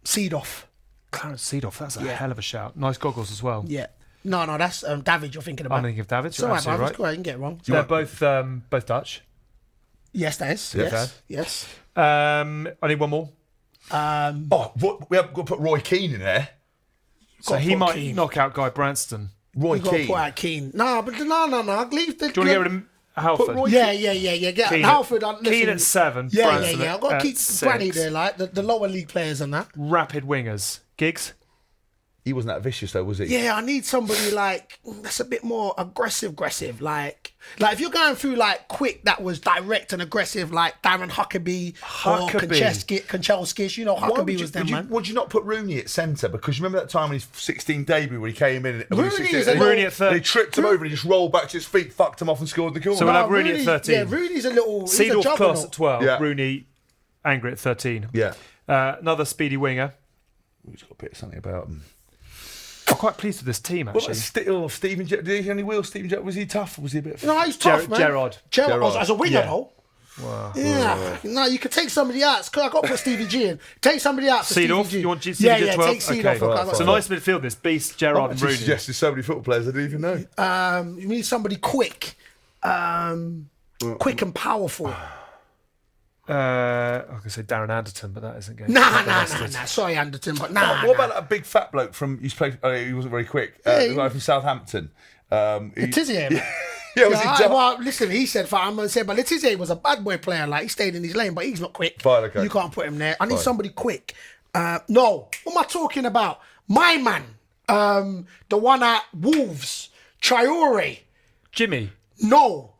Seed off. Clarence Seedorf, that's a hell of a shout. Nice goggles as well. Yeah. No, that's David you're thinking about. I'm thinking of David. It's You're all right, absolutely man. right. It's cool. I can get it wrong. They're both Dutch. Yes, that is. Yeah. Yes. Yes. I need one more. Oh, we have got to put Roy Keane in there. So Got he put might Keane. knock out Guy Branston. Roy You got to Keane. put out Keane. No. Leave the. Do you want to get rid of Halford? Roy- Yeah. Get Keane, Halford. Keane at 7. Yeah. Branston I've got to at keep 6. Granny there, like the lower league players and that. Rapid wingers. Giggs. He wasn't that vicious though, was he? Yeah, I need somebody like that's a bit more aggressive. Like if you're going through like quick, that was direct and aggressive, like Darren Huckabee or Kanchelskis. You know, Huckabee was them, man. Would you not put Rooney at centre? Because you remember that time in his 16 debut when he came in. Rooney is a Rooney at 30. They tripped him over and he just rolled back to his feet, fucked him off and scored the goal. So we'll have Rooney at 13. Yeah, Rooney's a little. He's a Seedorf class juggernaut. at 12. Yeah. Rooney angry at 13. Yeah. Another speedy winger. He's got a bit of something about him. I'm quite pleased with this team, What actually. about Stephen? Did he have any wheels? Stephen? Was he tough? Or was he a bit? No, he's tough, man. Gerrard. Gerrard as a winger, Yeah. though. Wow. Yeah. No, you could take somebody out. Cause I got to put Stevie G in. Take somebody out for Seedorf? Stevie G. You want Stevie yeah, G at 12? take Seedorf. Okay. I got It's a to- nice midfield, this. Beast, Gerrard and Rooney. Suggested so many football players I didn't even know. You need somebody quick. Quick and powerful. I was going to say Darren Anderton, but that isn't going Nah. Sorry, Anderton, but nah. What about that big fat bloke from? He wasn't very quick. The guy from Southampton. Letizia, man. Yeah, was he tough? Well, listen, he said, I'm going to say, but Letizia was a bad boy player. Like, he stayed in his lane, but he's not quick. Fine, okay. You can't put him there. I need somebody quick. No. What am I talking about? My man. The one at Wolves. Traore. Jimmy. No.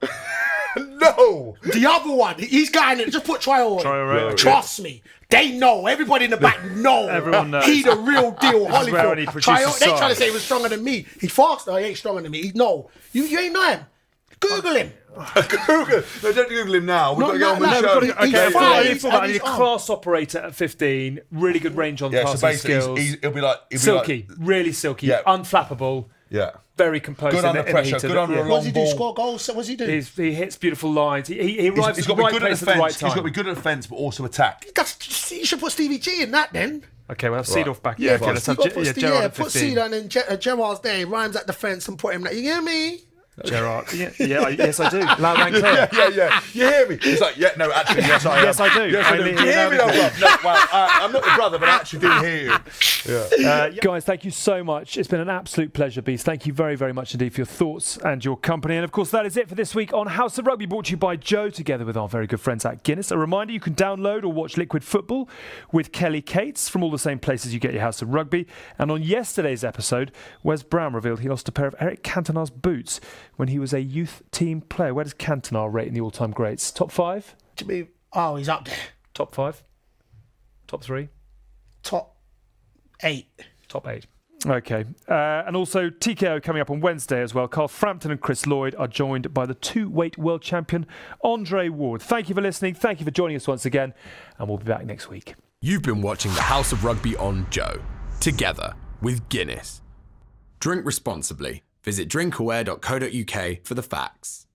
No. The other one. He's going in. Just put Traore. Traore. Trust me. They know. Everybody in the back know. Everyone knows. He the real deal. This is where Holyfield. he produces They trying to size. say he was stronger than me. He's faster. He ain't stronger than me. No. You ain't know him. Google him. Google. No, don't Google him now. We've got to go on with the show. I need a class operator at 15. Really good range on Yeah, so passing basically, skills. he'll be like Silky, really silky, Yeah. unflappable. Yeah. Very composed. Good in under the pressure, heat of good it, under a yeah. long What does he do? ball. Score goals? What does he do? He hits beautiful lines. He arrives He's at got the to be right good at place at the right defence. time. He's got to be good at defence, but also attack. You should put Stevie G in that then. Okay, we'll have Seedorf back. Yeah, okay, let's have Gerrard at put 15. Seedorf and then Gerrard's there. He rhymes at defence and put him like, you hear me? Gerrard. Yes, I do. Loud and clear. Yeah. You hear me? He's like, yeah, no, actually, yes, I am. Yes, I do. Yes, I do. Do you hear me, though, bruv? No, well, I'm not your brother, but I actually do hear you. Yeah. Guys, thank you so much. It's been an absolute pleasure, Beast. Thank you very, very much indeed for your thoughts and your company. And of course, that is it for this week on House of Rugby, brought to you by Joe, together with our very good friends at Guinness. A reminder, you can download or watch Liquid Football with Kelly Cates from all the same places you get your House of Rugby. And on yesterday's episode, Wes Brown revealed he lost a pair of Eric Cantona's boots when he was a youth team player. Where does Cantona rate in the all-time greats? Top 5? He's up there. Top 5? Top 3? Top 8. Top 8. Okay. And also TKO coming up on Wednesday as well. Carl Frampton and Chris Lloyd are joined by the two-weight world champion, Andre Ward. Thank you for listening. Thank you for joining us once again. And we'll be back next week. You've been watching the House of Rugby on Joe, together with Guinness. Drink responsibly. Visit drinkaware.co.uk for the facts.